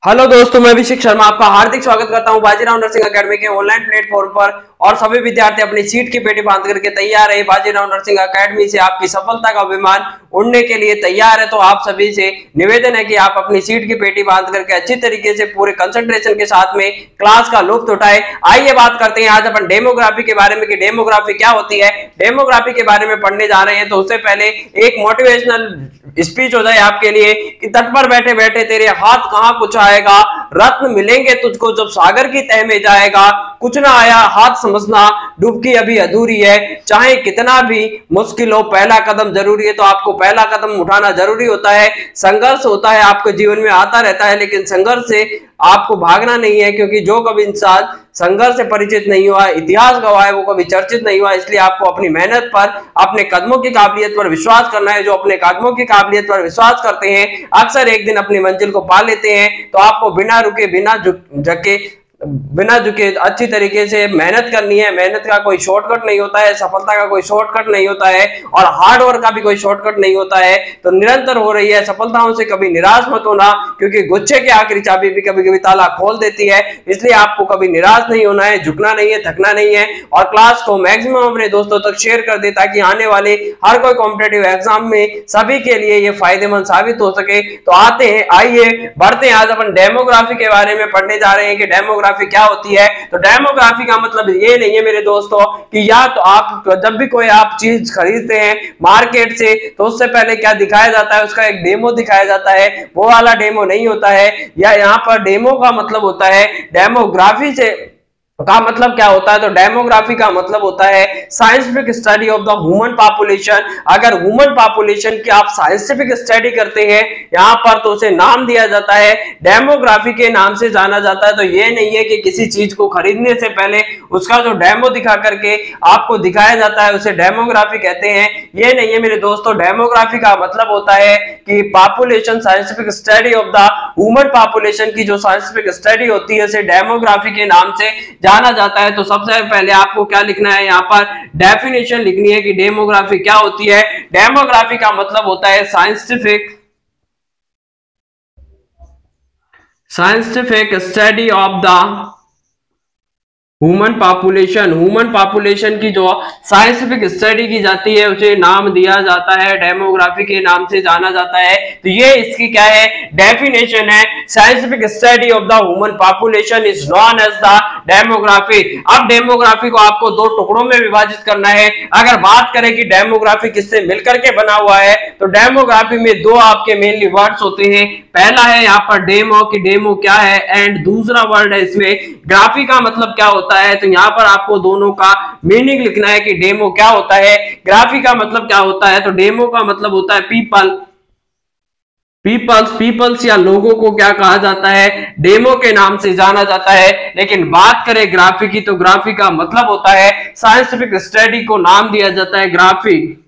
Hello दोस्तों, मैं अभिषेक शर्मा आपका हार्दिक स्वागत करता हूं बाजीराव नर्सिंग एकेडमी के ऑनलाइन प्लेटफॉर्म पर। और सभी विद्यार्थी अपनी सीट की पेटी बांध करके तैयार है। बाजीराव नर्सिंग एकेडमी से आपकी सफलता का विमान उड़ने के लिए तैयार है। तो आप सभी से निवेदन है कि आप अपनी सीट की पेटी बांध करके अच्छी तरीके से पूरे कंसंट्रेशन के साथ में क्लास का लुत्फ उठाए। आइए बात करते हैं आज अपन डेमोग्राफी के बारे में कि डेमोग्राफी क्या होती है। डेमोग्राफी के बारे में पढ़ने जा रहे हैं तो उससे पहले एक मोटिवेशनल स्पीच हो जाए आपके लिए कि तट पर बैठे बैठे तेरे हाथ कहां कुछ आएगा, रत्न मिलेंगे तुझको जब सागर की तह में जाएगा, कुछ ना आया हाथ समझना डुबकी अभी अधूरी है, चाहे कितना भी मुश्किल हो पहला कदम जरूरी है। तो आपको पहला कदम उठाना जरूरी होता है। संघर्ष होता है आपके जीवन में आता रहता है, लेकिन संघर्ष से आपको भागना नहीं है, क्योंकि जो कभी इंसान संघर्ष से परिचित नहीं हुआ, इतिहास गवाह है, वो कभी चर्चित नहीं हुआ। इसलिए आपको अपनी मेहनत पर, अपने कदमों की काबिलियत पर विश्वास करना है। जो अपने कदमों की काबिलियत पर विश्वास करते हैं अक्सर एक दिन अपनी मंजिल को पा लेते हैं। तो आपको बिना रुके, बिना झुके अच्छी तरीके से मेहनत करनी है। मेहनत का कोई शॉर्टकट नहीं होता है, सफलता का कोई शॉर्टकट नहीं होता है, और हार्ड वर्क का भी कोई शॉर्टकट नहीं होता है। तो निरंतर हो रही है सफलताओं से कभी निराश मत होना, क्योंकि गुच्छे की आखिरी चाबी भी कभी कभी ताला खोल देती है। इसलिए आपको कभी निराश नहीं होना है, झुकना नहीं है, थकना नहीं है। और क्लास को मैक्सिमम अपने दोस्तों तक शेयर कर दे, ताकि आने वाले हर कोई कॉम्पिटेटिव एग्जाम में सभी के लिए ये फायदेमंद साबित हो सके। तो आते हैं, आइए बढ़ते हैं। आज अपन डेमोग्राफी के बारे में पढ़ने जा रहे हैं कि डेमोग्राफी क्या होती है। तो डेमोग्राफी का मतलब ये नहीं है मेरे दोस्तों कि या तो आप जब भी कोई आप चीज खरीदते हैं मार्केट से, तो उससे पहले क्या दिखाया जाता है, उसका एक डेमो दिखाया जाता है। वो वाला डेमो नहीं होता है। या यहाँ पर डेमो का मतलब होता है, डेमोग्राफी से का मतलब क्या होता है, तो डेमोग्राफी का मतलब होता है scientific study of the human population. अगर ह्यूमन पॉपुलेशन की आप साइंटिफिक स्टडी करते हैं यहाँ पर, तो उसे नाम दिया जाता है डेमोग्राफी के नाम से जाना जाता है। तो ये नहीं है कि किसी चीज को खरीदने से पहले उसका जो डेमो दिखा करके आपको दिखाया जाता है उसे डेमोग्राफी कहते हैं। ये नहीं है मेरे दोस्तों। डेमोग्राफी का मतलब होता है कि population scientific study of the human population की जो साइंटिफिक स्टडी होती है उसे डेमोग्राफी के नाम से जाना जाता है। तो सबसे पहले आपको क्या लिखना है, यहाँ पर डेफिनेशन लिखनी है कि डेमोग्राफी क्या होती है। डेमोग्राफी का मतलब होता है scientific study of the human population. Human population की जो साइंटिफिक स्टडी की जाती है उसे नाम दिया जाता है, डेमोग्राफी के नाम से जाना जाता है। तो ये इसकी क्या है, डेफिनेशन है। Scientific study of the human population is known as the demography. अब डेमोग्राफी को आपको दो टुकड़ों में विभाजित करना है। अगर बात करें कि डेमोग्राफी किससे मिलकर के बना हुआ है, तो डेमोग्राफी में दो आपके मेनली वर्ड्स होते हैं। पहला है यहाँ पर डेमो, कि डेमो क्या है, एंड दूसरा वर्ड है इसमें ग्राफी का मतलब क्या होता है। तो यहाँ पर आपको दोनों का मीनिंग लिखना है कि डेमो क्या होता है, ग्राफी का मतलब क्या होता है। तो डेमो का मतलब होता है पीपल्स या लोगों को क्या कहा जाता है, डेमो के नाम से जाना जाता है। लेकिन बात करें ग्राफी की, तो ग्राफी का मतलब होता है साइंटिफिक स्टडी को नाम दिया जाता है ग्राफी।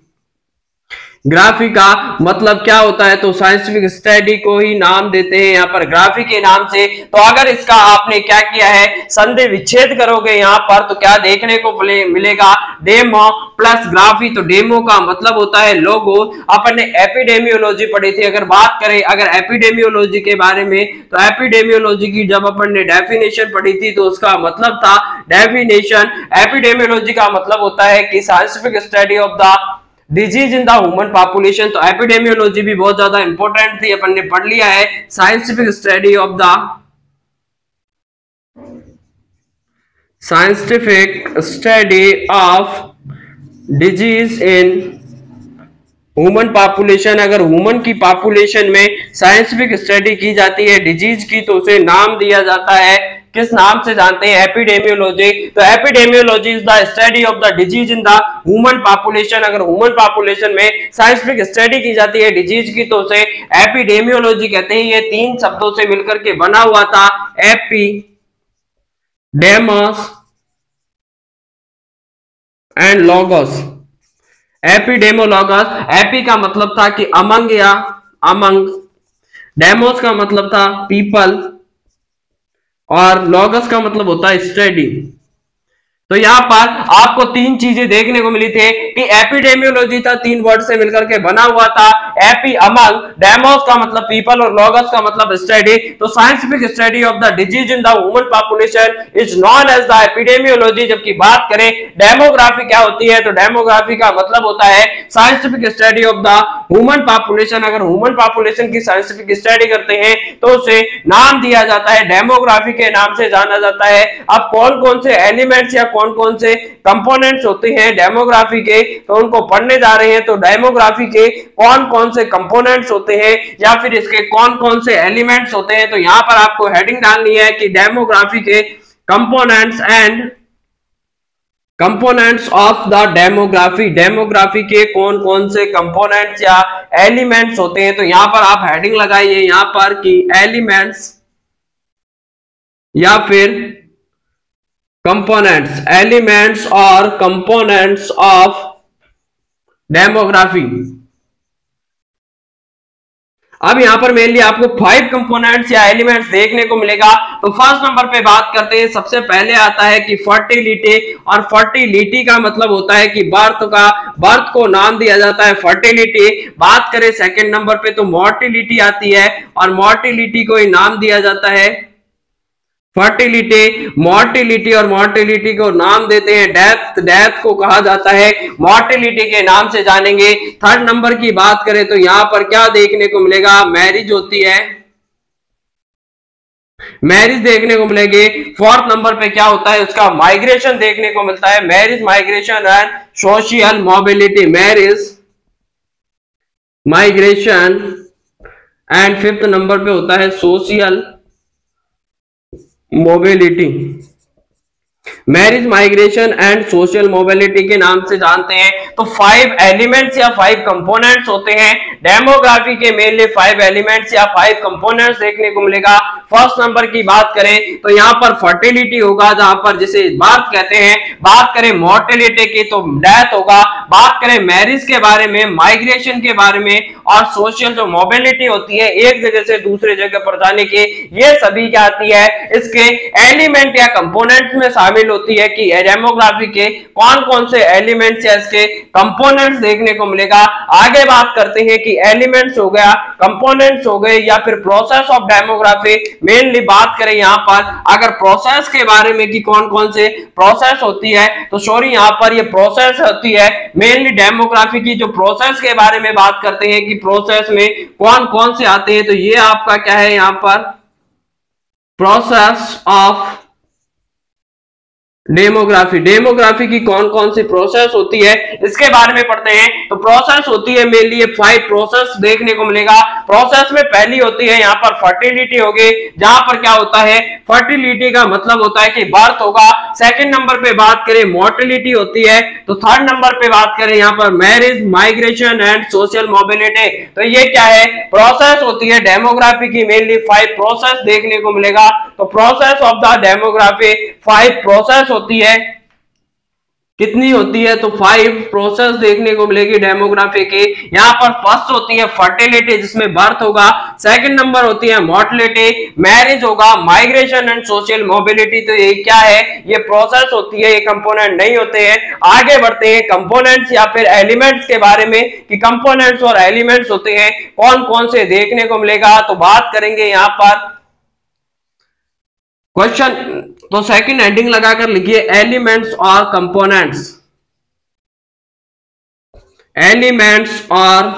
ग्राफी का मतलब क्या होता है, तो साइंटिफिक स्टडी को ही नाम देते हैं यहाँ पर ग्राफी के नाम से। तो अगर इसका आपने क्या किया है, संधि विच्छेद करोगे यहाँ पर, तो क्या देखने को मिलेगा, डेमो प्लस ग्राफी। तो डेमो का मतलब होता है लोगो। अपन ने एपिडेमियोलॉजी पढ़ी थी। अगर बात करें एपिडेमियोलॉजी के बारे में, तो एपिडेमियोलॉजी की जब अपन ने डेफिनेशन पढ़ी थी तो उसका मतलब था डेफिनेशन। एपिडेमियोलॉजी का मतलब होता है कि scientific study of the disease in the human population. तो एपिडेमियोलॉजी भी बहुत ज्यादा इंपॉर्टेंट थी, अपन ने पढ़ लिया है। Scientific study of disease in human population. अगर ह्यूमन की पॉपुलेशन में साइंटिफिक स्टडी की जाती है डिजीज की, तो उसे नाम दिया जाता है, किस नाम से जानते हैं, एपिडेमियोलॉजी। तो epidemiology is the study of the disease in the human population. अगर ह्यूमन पॉपुलेशन में साइंटिफिक स्टडी की जाती है डिजीज की, तो उसे एपिडेमियोलॉजी कहते हैं। ये तीन शब्दों से मिलकर के बना हुआ था, एपिडेमस एंड लॉगस। एपिडेमोलॉगस, एपी का मतलब था कि अमंग या अमंग, डेमोस का मतलब था पीपल, और लॉगस का मतलब होता है स्टडी। तो यहाँ पर आपको तीन चीजें देखने को मिली थी कि एपिडेमियोलॉजी था, तीन वर्ड से मिलकर के बना हुआ था। एपी अमंग, डेमोस का मतलब पीपल और लॉगस का मतलब स्टडी। तो scientific study of the disease in the human population is known as the epidemiology. जबकि बात करें डेमोग्राफी क्या होती है, तो डेमोग्राफी का मतलब होता है scientific study of the human population. अगर ह्यूमन पॉपुलेशन की साइंटिफिक स्टडी करते हैं तो उसे नाम दिया जाता है डेमोग्राफी के नाम से जाना जाता है। अब कौन कौन से एलिमेंट्स या कौन कौन से कंपोनेंट्स होते हैं डेमोग्राफी के, तो उनको पढ़ने जा रहे हैं। तो डेमोग्राफी के कौन कौन से कंपोनेंट्स होते हैं या फिर इसके कौन कौन से एलिमेंट्स होते हैं, तो यहां पर आपको हेडिंग डालनी है कि डेमोग्राफी के components and components of the demography. Demography के कौन कौन से कंपोनेंट्स या एलिमेंट्स होते हैं, तो यहां पर आप हेडिंग लगाइए यहां पर कि एलिमेंट्स या फिर कंपोनेंट्स, एलिमेंट्स और कंपोनेंट्स ऑफ डेमोग्राफी। अब यहां पर मेनली आपको 5 कंपोनेंट्स या एलिमेंट्स देखने को मिलेगा। तो फर्स्ट नंबर पे बात करते हैं, सबसे पहले आता है कि फर्टिलिटी। और फर्टिलिटी का मतलब होता है कि बर्थ को नाम दिया जाता है फर्टिलिटी। बात करें सेकंड नंबर पे तो मोर्टिलिटी आती है और मोर्टिलिटी को ही नाम दिया जाता है फर्टिलिटी। मोर्टिलिटी और मोर्टिलिटी को नाम देते हैं डेथ। डेथ को कहा जाता है मोर्टिलिटी के नाम से जानेंगे। थर्ड नंबर की बात करें तो यहां पर क्या देखने को मिलेगा, मैरिज होती है, मैरिज देखने को मिलेगी। फोर्थ नंबर पे क्या होता है, उसका माइग्रेशन देखने को मिलता है, marriage, migration and social mobility. Marriage, migration and fifth number पे होता है social mobility. Marriage, migration and social mobility के नाम से जानते हैं। तो 5 एलिमेंट्स या 5 कंपोनेंट्स होते हैं डेमोग्राफी के। मेनली 5 एलिमेंट्स या 5 कंपोनेंट्स देखने को मिलेगा। फर्स्ट नंबर की बात करें तो यहां पर फर्टिलिटी होगा, जहां पर जिसे बात कहते हैं। बात करें मोर्टेलिटी की तो डेथ होगा। बात करें मैरिज के बारे में, माइग्रेशन के बारे में और सोशल जो मोबिलिटी होती है एक जगह से दूसरे जगह पर जाने की, ये सभी क्या आती है इसके एलिमेंट या कंपोनेंट्स में शामिल होती है कि डेमोग्राफी के कौन कौन से एलिमेंट्स या इसके कंपोनेंट्स देखने को मिलेगा। आगे बात करते हैं कि एलिमेंट्स हो गया, कंपोनेंट्स हो गए या फिर प्रोसेस ऑफ डेमोग्राफी। मेनली बात करें यहां पर अगर प्रोसेस के बारे में कि कौन कौन से प्रोसेस होती है, तो सॉरी यहां पर ये प्रोसेस होती है मेनली डेमोग्राफी की। जो प्रोसेस के बारे में बात करते हैं कि प्रोसेस में कौन कौन से आते हैं, तो ये आपका क्या है यहां पर प्रोसेस ऑफ डेमोग्राफी। डेमोग्राफी की कौन कौन सी प्रोसेस होती है इसके बारे में पढ़ते हैं। तो प्रोसेस होती है मेनली 5 प्रोसेस देखने को मिलेगा। प्रोसेस में पहली होती है यहां पर फर्टिलिटी होगी, जहां पर क्या होता है फर्टिलिटी का मतलब होता है कि बर्थ होगा। सेकंड नंबर पे बात करें मोर्टिलिटी होती है। तो थर्ड नंबर पे बात करें यहां पर marriage, migration and social mobility. तो ये क्या है प्रोसेस होती है डेमोग्राफी की। मेनली 5 प्रोसेस देखने को मिलेगा। तो process of the demography 5 process होती है। कितनी होती है, तो 5 प्रोसेस देखने को मिलेगी डेमोग्राफी की। यहां पर फर्स्ट होती है फर्टिलिटी जिसमें बर्थ होगा। सेकंड नंबर होती है मोर्टिलिटी, मैरिज होगा, माइग्रेशन एंड सोशल मोबिलिटी। तो ये क्या है, ये प्रोसेस होती है, ये कंपोनेंट नहीं होते हैं। आगे बढ़ते हैं कंपोनेंट्स या फिर एलिमेंट्स के बारे में कि कंपोनेंट्स और एलिमेंट्स होते हैं कौन कौन से देखने को मिलेगा। तो बात करेंगे यहां पर क्वेश्चन, तो सेकंड हेडिंग लगाकर लिखिए एलिमेंट्स और कंपोनेंट्स। एलिमेंट्स और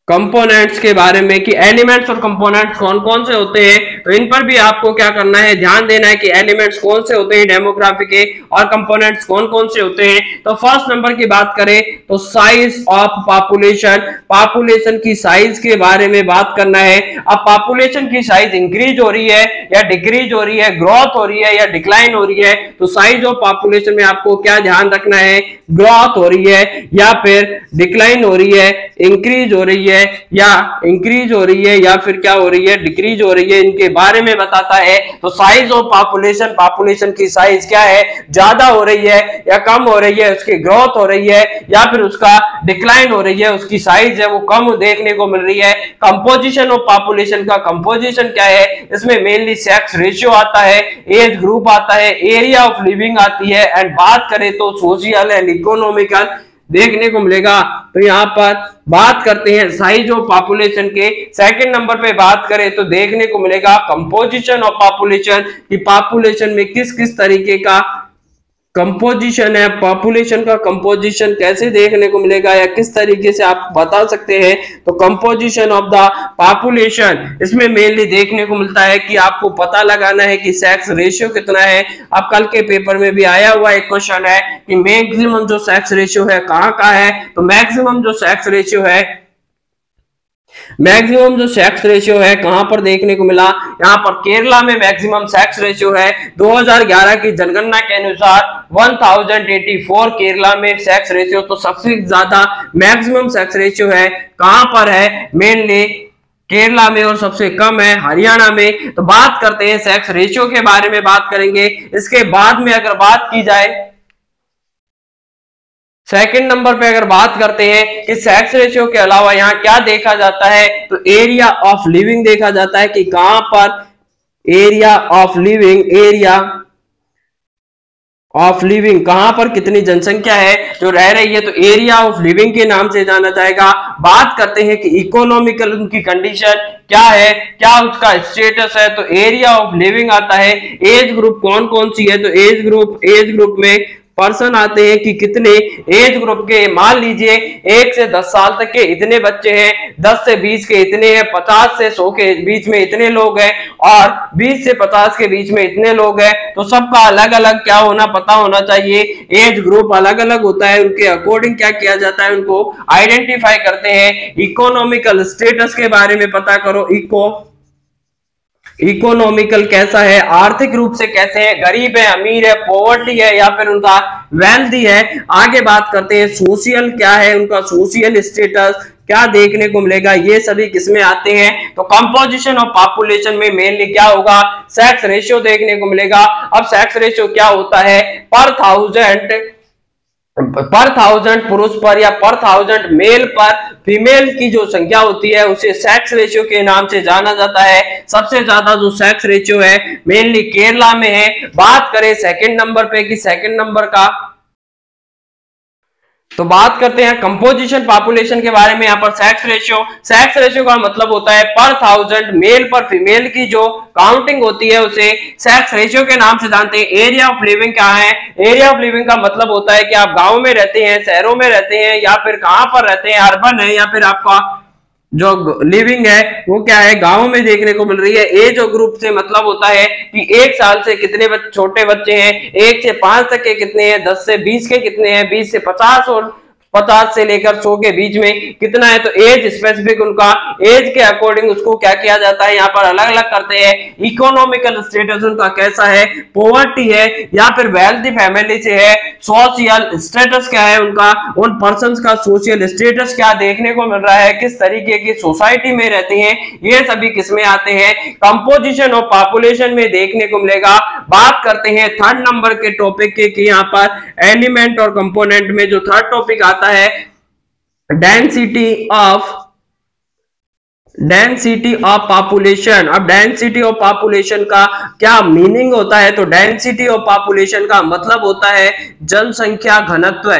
कंपोनेंट्स के बारे में कि एलिमेंट्स और कंपोनेंट्स कौन कौन से होते हैं। तो इन पर भी आपको क्या करना है, ध्यान देना है कि एलिमेंट्स कौन से होते हैं डेमोग्राफी के और कंपोनेंट्स कौन कौन से होते हैं। तो फर्स्ट नंबर की बात करें तो साइज ऑफ पॉपुलेशन। पॉपुलेशन की साइज के बारे में बात करना है। अब पॉपुलेशन की साइज इंक्रीज हो रही है या डिक्रीज हो रही है, ग्रोथ हो रही है या डिक्लाइन हो रही है। तो साइज ऑफ पॉपुलेशन में आपको क्या ध्यान रखना है, ग्रोथ हो रही है या फिर डिक्लाइन हो रही है, इंक्रीज हो रही है या इंक्रीज हो रही है या फिर क्या हो रही है डिक्रीज हो रही है। इनके बारे में बताता है। तो साइज ऑफ पॉपुलेशन, पॉपुलेशन की साइज क्या है, ज्यादा हो रही है या कम हो रही है, उसकी ग्रोथ हो रही है या फिर उसका डिक्लाइन हो रही है, उसकी साइज है वो कम देखने को मिल रही है। कंपोजिशन ऑफ पॉपुलेशन का कंपोजिशन क्या है, इसमें मेनली सेक्स रेशियो आता है, एज ग्रुप आता है, एरिया ऑफ लिविंग आती है, एंड बात करें तो सोशल एंड इकोनॉमिकल देखने को मिलेगा। तो यहाँ पर बात करते हैं साइज ऑफ पॉपुलेशन के, सेकंड नंबर पे बात करें तो देखने को मिलेगा कंपोजिशन ऑफ पॉपुलेशन, कि पॉपुलेशन में किस किस तरीके का कंपोजिशन है, पॉपुलेशन का कंपोजिशन कैसे देखने को मिलेगा या किस तरीके से आप बता सकते हैं। तो कंपोजिशन ऑफ द पॉपुलेशन इसमें मेनली देखने को मिलता है कि आपको पता लगाना है कि सेक्स रेशियो कितना है। अब कल के पेपर में भी आया हुआ एक क्वेश्चन है कि मैक्सिमम जो सेक्स रेशियो है कहाँ का है, तो मैक्सिमम जो सेक्स रेशियो है, मैक्सिमम जो सेक्स रेशियो है कहां पर देखने को मिला, यहां पर केरला में मैक्सिमम सेक्स रेशियो है 2011 की जनगणना के अनुसार 1084 केरला में सेक्स रेशियो। तो सबसे ज्यादा मैक्सिमम सेक्स रेशियो है कहां पर है, मेनली केरला में, और सबसे कम है हरियाणा में। तो बात करते हैं सेक्स रेशियो के बारे में बात करेंगे। इसके बाद में अगर बात की जाए सेकंड नंबर पे अगर बात करते हैं कि सेक्स रेशियो के अलावा यहाँ क्या देखा जाता है, तो एरिया ऑफ लिविंग देखा जाता है कि कहां पर area of living, area of living कहां पर कितनी जनसंख्या है जो रह रही है, तो एरिया ऑफ लिविंग के नाम से जाना जाएगा। बात करते हैं कि इकोनॉमिकल उनकी कंडीशन क्या है, क्या उसका स्टेटस है, तो एरिया ऑफ लिविंग आता है। एज ग्रुप कौन कौन सी है, तो एज ग्रुप में पर्सन आते हैं कि कितने एज ग्रुप के, मान लीजिए 1 से 10 साल तक के इतने बच्चे हैं, 10 से 20 के इतने हैं, 50 से 100 के बीच में इतने लोग हैं, और 20 से 50 के बीच में इतने लोग हैं। तो सबका अलग अलग क्या होना, पता होना चाहिए। एज ग्रुप अलग अलग होता है, उनके अकॉर्डिंग क्या किया जाता है, उनको आइडेंटिफाई करते हैं। इकोनॉमिकल स्टेटस के बारे में पता करो, इकोनॉमिकल कैसा है, आर्थिक रूप से कैसे है, गरीब है, अमीर है, पॉवर्टी है या फिर उनका वेल्थी है। आगे बात करते हैं सोशल क्या है, उनका सोशल स्टेटस क्या देखने को मिलेगा, ये सभी किसमें आते हैं, तो कंपोजिशन ऑफ पॉपुलेशन में मेनली क्या होगा, सेक्स रेशियो देखने को मिलेगा। अब सेक्स रेशियो क्या होता है, पर थाउजेंड पुरुष पर या पर थाउजेंड मेल पर फीमेल की जो संख्या होती है उसे सेक्स रेशियो के नाम से जाना जाता है। सबसे ज्यादा जो सेक्स रेशियो है मेनली केरला में है। बात करें सेकंड नंबर पे कि सेकंड नंबर का, तो बात करते हैं कंपोजिशन पॉपुलेशन के बारे में। यहाँ पर सेक्स रेशियो का मतलब होता है पर थाउजेंड मेल पर फीमेल की जो काउंटिंग होती है उसे सेक्स रेशियो के नाम से जानते हैं। एरिया ऑफ लिविंग क्या है, एरिया ऑफ लिविंग का मतलब होता है कि आप गांव में रहते हैं, शहरों में रहते हैं या फिर कहां पर रहते हैं, अर्बन है या फिर आपका जो लिविंग है वो क्या है, गांव में देखने को मिल रही है। एज और ग्रुप से मतलब होता है कि 1 साल से कितने छोटे बच्चे हैं, 1 से 5 तक के कितने हैं, 10 से 20 के कितने हैं, 20 से 50 और 50 से लेकर 100 के बीच में कितना है। तो एज स्पेसिफिक उनका एज के अकॉर्डिंग उसको क्या किया जाता है, यहाँ पर अलग अलग करते हैं। इकोनॉमिकल स्टेटस उनका कैसा है, पॉवर्टी है या फिर वेल्थी फैमिली से है। सोशल स्टेटस क्या है उनका, उन पर्संस का सोशल स्टेटस क्या देखने को मिल रहा है, किस तरीके की सोसाइटी में रहते हैं, ये सभी किसमें आते हैं, कंपोजिशन ऑफ पॉपुलेशन में देखने को मिलेगा। बात करते हैं थर्ड नंबर के टॉपिक के कि यहाँ पर एलिमेंट और कंपोनेंट में जो थर्ड टॉपिक आता है डेंसिटी ऑफ पॉपुलेशन। अब डेंसिटी ऑफ पॉपुलेशन का क्या मीनिंग होता है, तो डेंसिटी ऑफ पॉपुलेशन का मतलब होता है जनसंख्या घनत्व।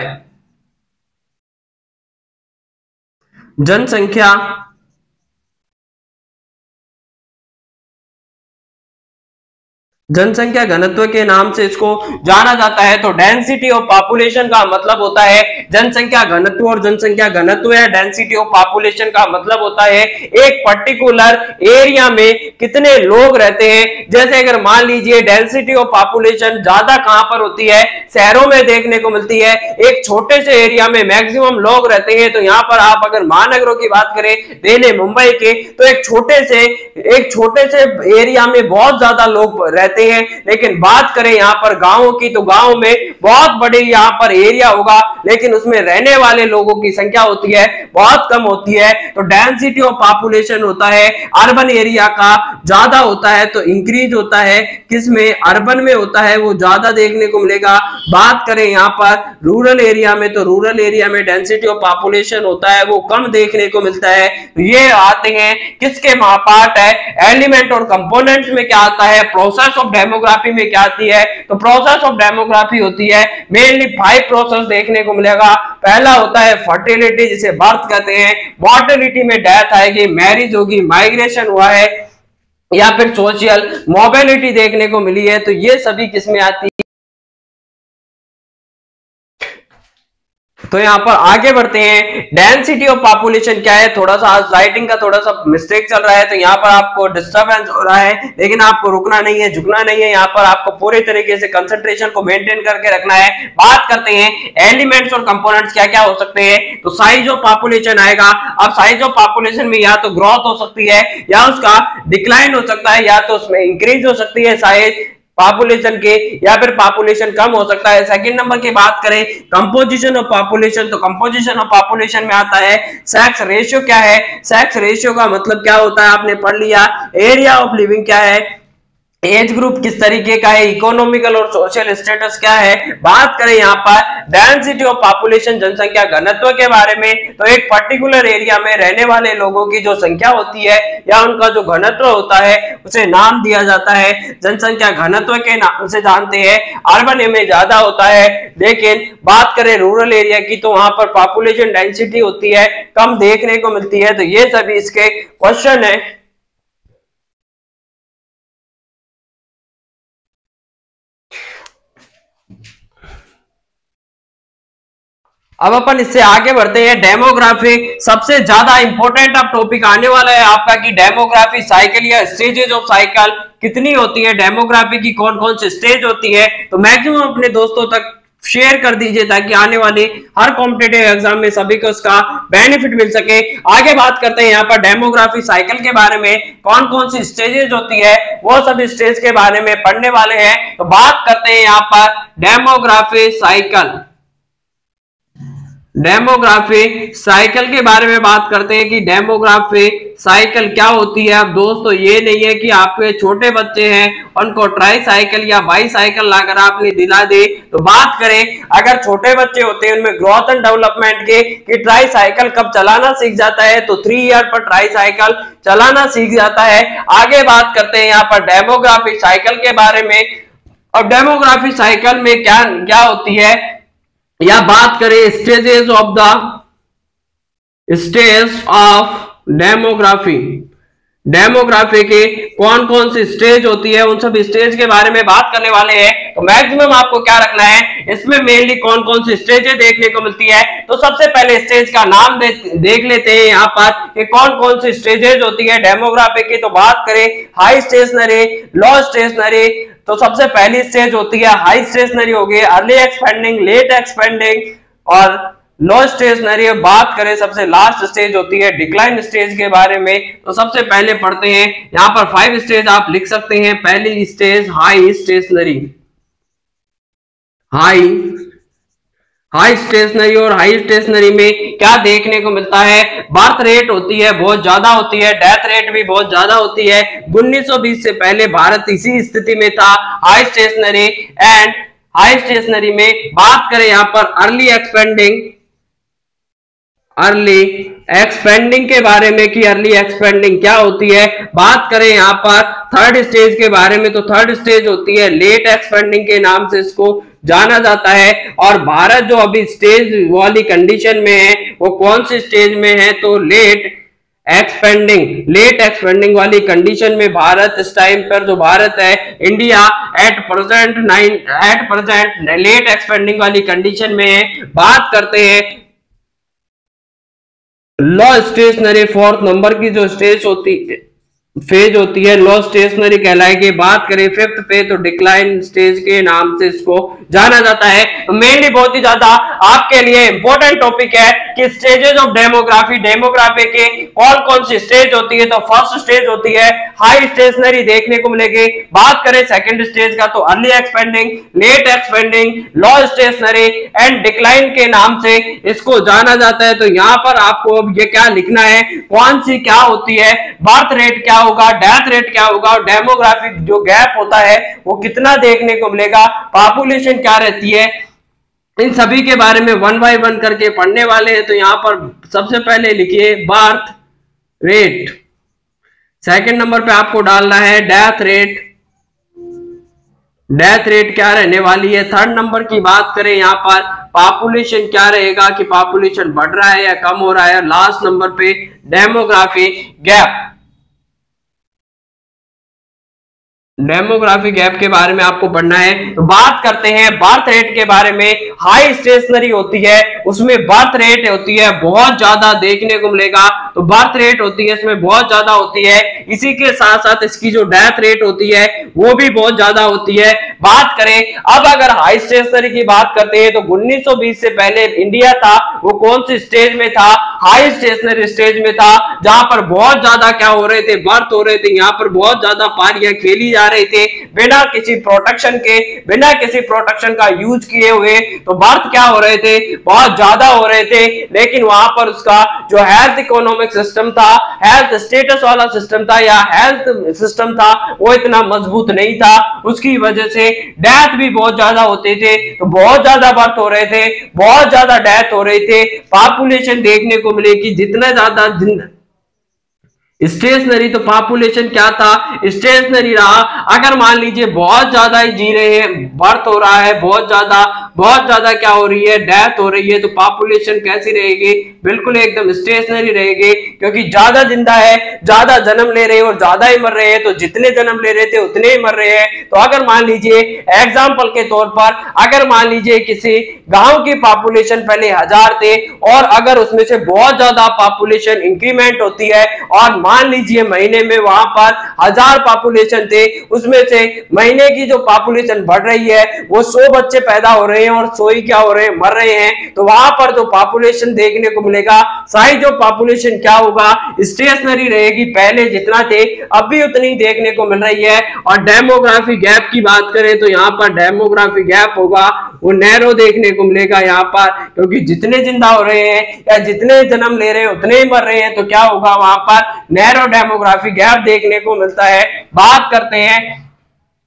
जनसंख्या घनत्व के नाम से इसको जाना जाता है। तो डेंसिटी ऑफ पॉपुलेशन का मतलब होता है जनसंख्या घनत्व, और जनसंख्या घनत्व या डेंसिटी ऑफ पॉपुलेशन का मतलब होता है एक पर्टिकुलर एरिया में कितने लोग रहते हैं। जैसे अगर मान लीजिए डेंसिटी ऑफ पॉपुलेशन ज्यादा कहां पर होती है, शहरों में देखने को मिलती है। एक छोटे से एरिया में मैक्सिमम लोग रहते हैं। तो यहाँ पर आप अगर महानगरों की बात करें, दिल्ली मुंबई के, तो एक छोटे से एरिया में बहुत ज्यादा लोग रहते रहते हैं। लेकिन बात करें यहाँ पर गांवों की, तो गांव में बहुत बड़े यहाँ पर एरिया होगा, लेकिन उसमें रहने वाले लोगों की संख्या होती है बहुत कम होती है। तो डेंसिटी ऑफ पॉपुलेशन होता है अर्बन एरिया का ज्यादा होता है, तो इंक्रीज होता है किसमें, अर्बन में होता है, वो ज्यादा देखने को मिलेगा। बात करें यहाँ पर रूरल एरिया में, तो रूरल एरिया में डेंसिटी ऑफ पॉपुलेशन होता है वो कम देखने को मिलता है। तो ये आते हैं किसके पार्ट है, एलिमेंट और कंपोनेंट्स में क्या आता है, प्रोसेस ऑफ डेमोग्राफी में क्या आती है। तो प्रोसेस ऑफ डेमोग्राफी होती है मेनली 5 प्रोसेस देखने को मिलेगा। पहला होता है फर्टिलिटी, जिसे बर्थ कहते हैं, मॉर्टेलिटी में डेथ आएगी, मैरिज होगी, माइग्रेशन हुआ है, या फिर सोशल मोबिलिटी देखने को मिली है। तो ये सभी किसमें आती है। तो यहाँ पर आगे बढ़ते हैं, डेंसिटी ऑफ पॉपुलेशन क्या है। थोड़ा सा आज राइटिंग का थोड़ा सा मिस्टेक चल रहा है, तो यहाँ पर आपको डिस्टरबेंस हो रहा है, लेकिन आपको रुकना नहीं है, झुकना नहीं है। यहाँ पर आपको पूरे तरीके से कंसंट्रेशन को मेंटेन करके रखना है। बात करते हैं एलिमेंट्स और कंपोनेंट्स क्या क्या हो सकते हैं। तो साइज ऑफ पॉपुलेशन आएगा। अब साइज ऑफ पॉपुलेशन में या तो ग्रोथ हो सकती है, या उसका डिक्लाइन हो सकता है, या तो उसमें इंक्रीज हो सकती है साइज पॉपुलेशन के, या फिर पॉपुलेशन कम हो सकता है। सेकंड नंबर की बात करें कंपोजिशन ऑफ पॉपुलेशन, तो कंपोजिशन ऑफ पॉपुलेशन में आता है सेक्स रेशियो क्या है। सेक्स रेशियो का मतलब क्या होता है आपने पढ़ लिया। एरिया ऑफ लिविंग क्या है, एज ग्रुप किस तरीके का है, इकोनॉमिकल और सोशल स्टेटस क्या है। बात करें यहाँ पर डेंसिटी ऑफ पॉपुलेशन, जनसंख्या घनत्व के बारे में, तो एक पर्टिकुलर एरिया में रहने वाले लोगों की जो संख्या होती है या उनका जो घनत्व होता है उसे नाम दिया जाता है जनसंख्या घनत्व के नाम से जानते हैं। अर्बन में ज्यादा होता है, लेकिन बात करें रूरल एरिया की तो वहां पर पॉपुलेशन डेंसिटी होती है कम देखने को मिलती है। तो ये सभी इसके क्वेश्चन है। अब अपन इससे आगे बढ़ते हैं। डेमोग्राफी सबसे ज्यादा इंपॉर्टेंट अब टॉपिक आने वाला है आपका कि डेमोग्राफी साइकिल या स्टेजेस ऑफ साइकिल कितनी होती है, डेमोग्राफी की कौन कौन सी स्टेज होती है। तो मैक्सिमम अपने दोस्तों तक शेयर कर दीजिए ताकि आने वाले हर कॉम्पिटिटिव एग्जाम में सभी को उसका बेनिफिट मिल सके। आगे बात करते हैं यहाँ पर डेमोग्राफी साइकिल के बारे में, कौन कौन सी स्टेजेस होती है वो सब स्टेज के बारे में पढ़ने वाले हैं। तो बात करते हैं यहाँ पर डेमोग्राफी साइकिल। डेमोग्राफी साइकिल के बारे में बात करते हैं कि डेमोग्राफी साइकिल क्या होती है। अब दोस्तों ये नहीं है कि आपके छोटे बच्चे हैं उनको ट्राई साइकिल या बाई साइकिल लाकर आपने दिला दे। तो बात करें अगर छोटे बच्चे होते हैं उनमें ग्रोथ एंड डेवलपमेंट के कि ट्राई साइकिल कब चलाना सीख जाता है, तो 3 ईयर पर ट्राई साइकिल चलाना सीख जाता है। आगे बात करते हैं यहाँ पर डेमोग्राफी साइकिल के बारे में। अब डेमोग्राफी साइकिल में क्या क्या होती है, या बात करें stages of the stage of demography, demography के कौन कौन सी स्टेज होती है उन सब स्टेज के बारे में बात करने वाले हैं। तो मैक्सिमम आपको क्या रखना है, इसमें मेनली कौन कौन सी स्टेजें देखने को मिलती है। तो सबसे पहले स्टेज का नाम देख लेते हैं यहाँ पर कि कौन कौन सी स्टेजेस होती है डेमोग्राफी की। तो बात करें हाई स्टेशनरी, लो स्टेशनरी, तो सबसे पहली स्टेज होती है हाई स्टेशनरी हो गई, अर्ली एक्सपेंडिंग, लेट एक्सपेंडिंग और लो स्टेशनरी। बात करें सबसे लास्ट स्टेज होती है डिक्लाइन स्टेज के बारे में। तो सबसे पहले पढ़ते हैं यहाँ पर 5 स्टेज आप लिख सकते हैं। पहली stage high stationary, high stationary और हाई स्टेशनरी में क्या देखने को मिलता है, बर्थ रेट होती है बहुत ज्यादा होती है, डेथ रेट भी बहुत ज्यादा होती है। 1920 से पहले भारत इसी स्थिति में था high stationary and high stationary में। बात करें यहाँ पर अर्ली एक्सपेंडिंग के बारे में कि अर्ली एक्सपेंडिंग क्या होती है। बात करें यहाँ पर थर्ड स्टेज के बारे में, तो थर्ड स्टेज होती है लेट एक्सपेंडिंग के नाम से इसको जाना जाता है। और भारत जो अभी स्टेज वाली कंडीशन में है वो कौन सी स्टेज में है, तो लेट एक्सपेंडिंग वाली कंडीशन में भारत इस टाइम पर जो भारत है India at present late expanding वाली कंडीशन में है। बात करते हैं लो स्टेशनरी, 4th नंबर की जो स्टेज होती फेज होती है लो स्टेशनरी कहलाएगी। बात करें 5th पे तो डिक्लाइन स्टेज के नाम से इसको जाना जाता है। तो मेनली बहुत ही ज्यादा आपके लिए इंपॉर्टेंट टॉपिक है कि स्टेजेस ऑफ डेमोग्राफी, डेमोग्राफी के कौन कौन सी स्टेज होती है। तो फर्स्ट स्टेज होती है हाई स्टेशनरी, देखने को मिलेगी। बात करें सेकंड स्टेज का तो early expanding, late expanding, low stationary and decline के नाम से इसको जाना जाता है। तो यहाँ पर आपको अब ये क्या लिखना है, कौन सी क्या होती है, बर्थ रेट क्या होगा, डेथ रेट क्या होगा, और डेमोग्राफिक जो गैप होता है वो कितना देखने को मिलेगा, पॉपुलेशन क्या रहती है, इन सभी के बारे में वन बाय वन करके पढ़ने वाले हैं। तो यहां पर सबसे पहले लिखिए बर्थ रेट, सेकंड नंबर पे आपको डालना है डेथ रेट, डेथ रेट क्या रहने वाली है। थर्ड नंबर की बात करें यहां पर पॉपुलेशन क्या रहेगा कि पॉपुलेशन बढ़ रहा है या कम हो रहा है। लास्ट नंबर पे डेमोग्राफी गैप, डेमोग्राफी गैप के बारे में आपको पढ़ना है। तो बात करते हैं बर्थ रेट के बारे में। हाई स्टेशनरी होती है उसमें बर्थ रेट होती है बहुत ज्यादा देखने को मिलेगा, तो बर्थ रेट होती है इसमें बहुत ज्यादा होती है। इसी के साथ साथ इसकी जो डेथ रेट होती है वो भी बहुत ज्यादा होती है। बात करें अब अगर हाई स्टेशनरी की बात करते हैं तो 1920 से पहले इंडिया था वो कौन सी स्टेज में था, हाई स्टेशनरी स्टेज में था, जहां पर बहुत ज्यादा क्या हो रहे थे, बर्थ हो रहे थे। यहाँ पर बहुत ज्यादा पारियां खेली जा रहे थे बिना किसी प्रोटेक्शन के, बिना किसी प्रोटेक्शन का यूज किए हुए। तो बर्थ क्या हो रहे थे, बहुत ज्यादा हो रहे थे। लेकिन वहां पर उसका जो हेल्थ इकोनॉमिक सिस्टम था, हेल्थ स्टेटस वाला सिस्टम था या हेल्थ सिस्टम था वो इतना मजबूत नहीं था। उसकी वजह से डेथ भी बहुत ज्यादा होते थे। तो बहुत ज्यादा बर्थ हो रहे थे, बहुत ज्यादा डेथ हो रहे थे। पॉपुलेशन देखने को मिलेगी जितना ज्यादा स्टेशनरी, तो पॉपुलेशन क्या था, स्टेशनरी रहा। अगर मान लीजिए बहुत ज्यादा ही जी रहे हैं, बर्थ हो रहा है बहुत ज्यादा क्या हो रही है, डेथ हो रही है, तो पॉपुलेशन कैसी रहेगी, बिल्कुल एकदम स्टेशनरी रहेगी। क्योंकि ज्यादा जिंदा है, ज्यादा जन्म ले रहे हैं और ज्यादा ही मर रहे हैं, तो जितने जन्म ले रहे थे उतने ही मर रहे हैं। तो अगर मान लीजिए एग्जाम्पल के तौर पर, अगर मान लीजिए किसी गांव की पॉपुलेशन पहले 1000 थे और अगर उसमें से बहुत ज्यादा पॉपुलेशन इंक्रीमेंट होती है और मान लीजिए महीने में वहां पर 1000 पॉपुलेशन थे, उसमें से महीने की जो पॉपुलेशन बढ़ रही है वो 100 बच्चे पैदा हो रहे हैं और 100 ही क्या हो रहे हैं, मर रहे हैं। तो वहां पर जो पॉपुलेशन देखने को मिलेगा, साइज ऑफ पॉपुलेशन क्या होगा, स्टेशनरी रहेगी। पहले जितना थे अब भी उतनी देखने को मिल रही है। और डेमोग्राफी गैप की बात करें तो यहाँ पर डेमोग्राफी गैप होगा वो नैरो देखने को मिलेगा यहाँ पर, क्योंकि जितने जिंदा हो रहे हैं या जितने जन्म ले रहे हैं उतने ही मर रहे हैं। तो क्या होगा, वहां पर नैरो डेमोग्राफी गैप देखने को मिलता है। बात करते हैं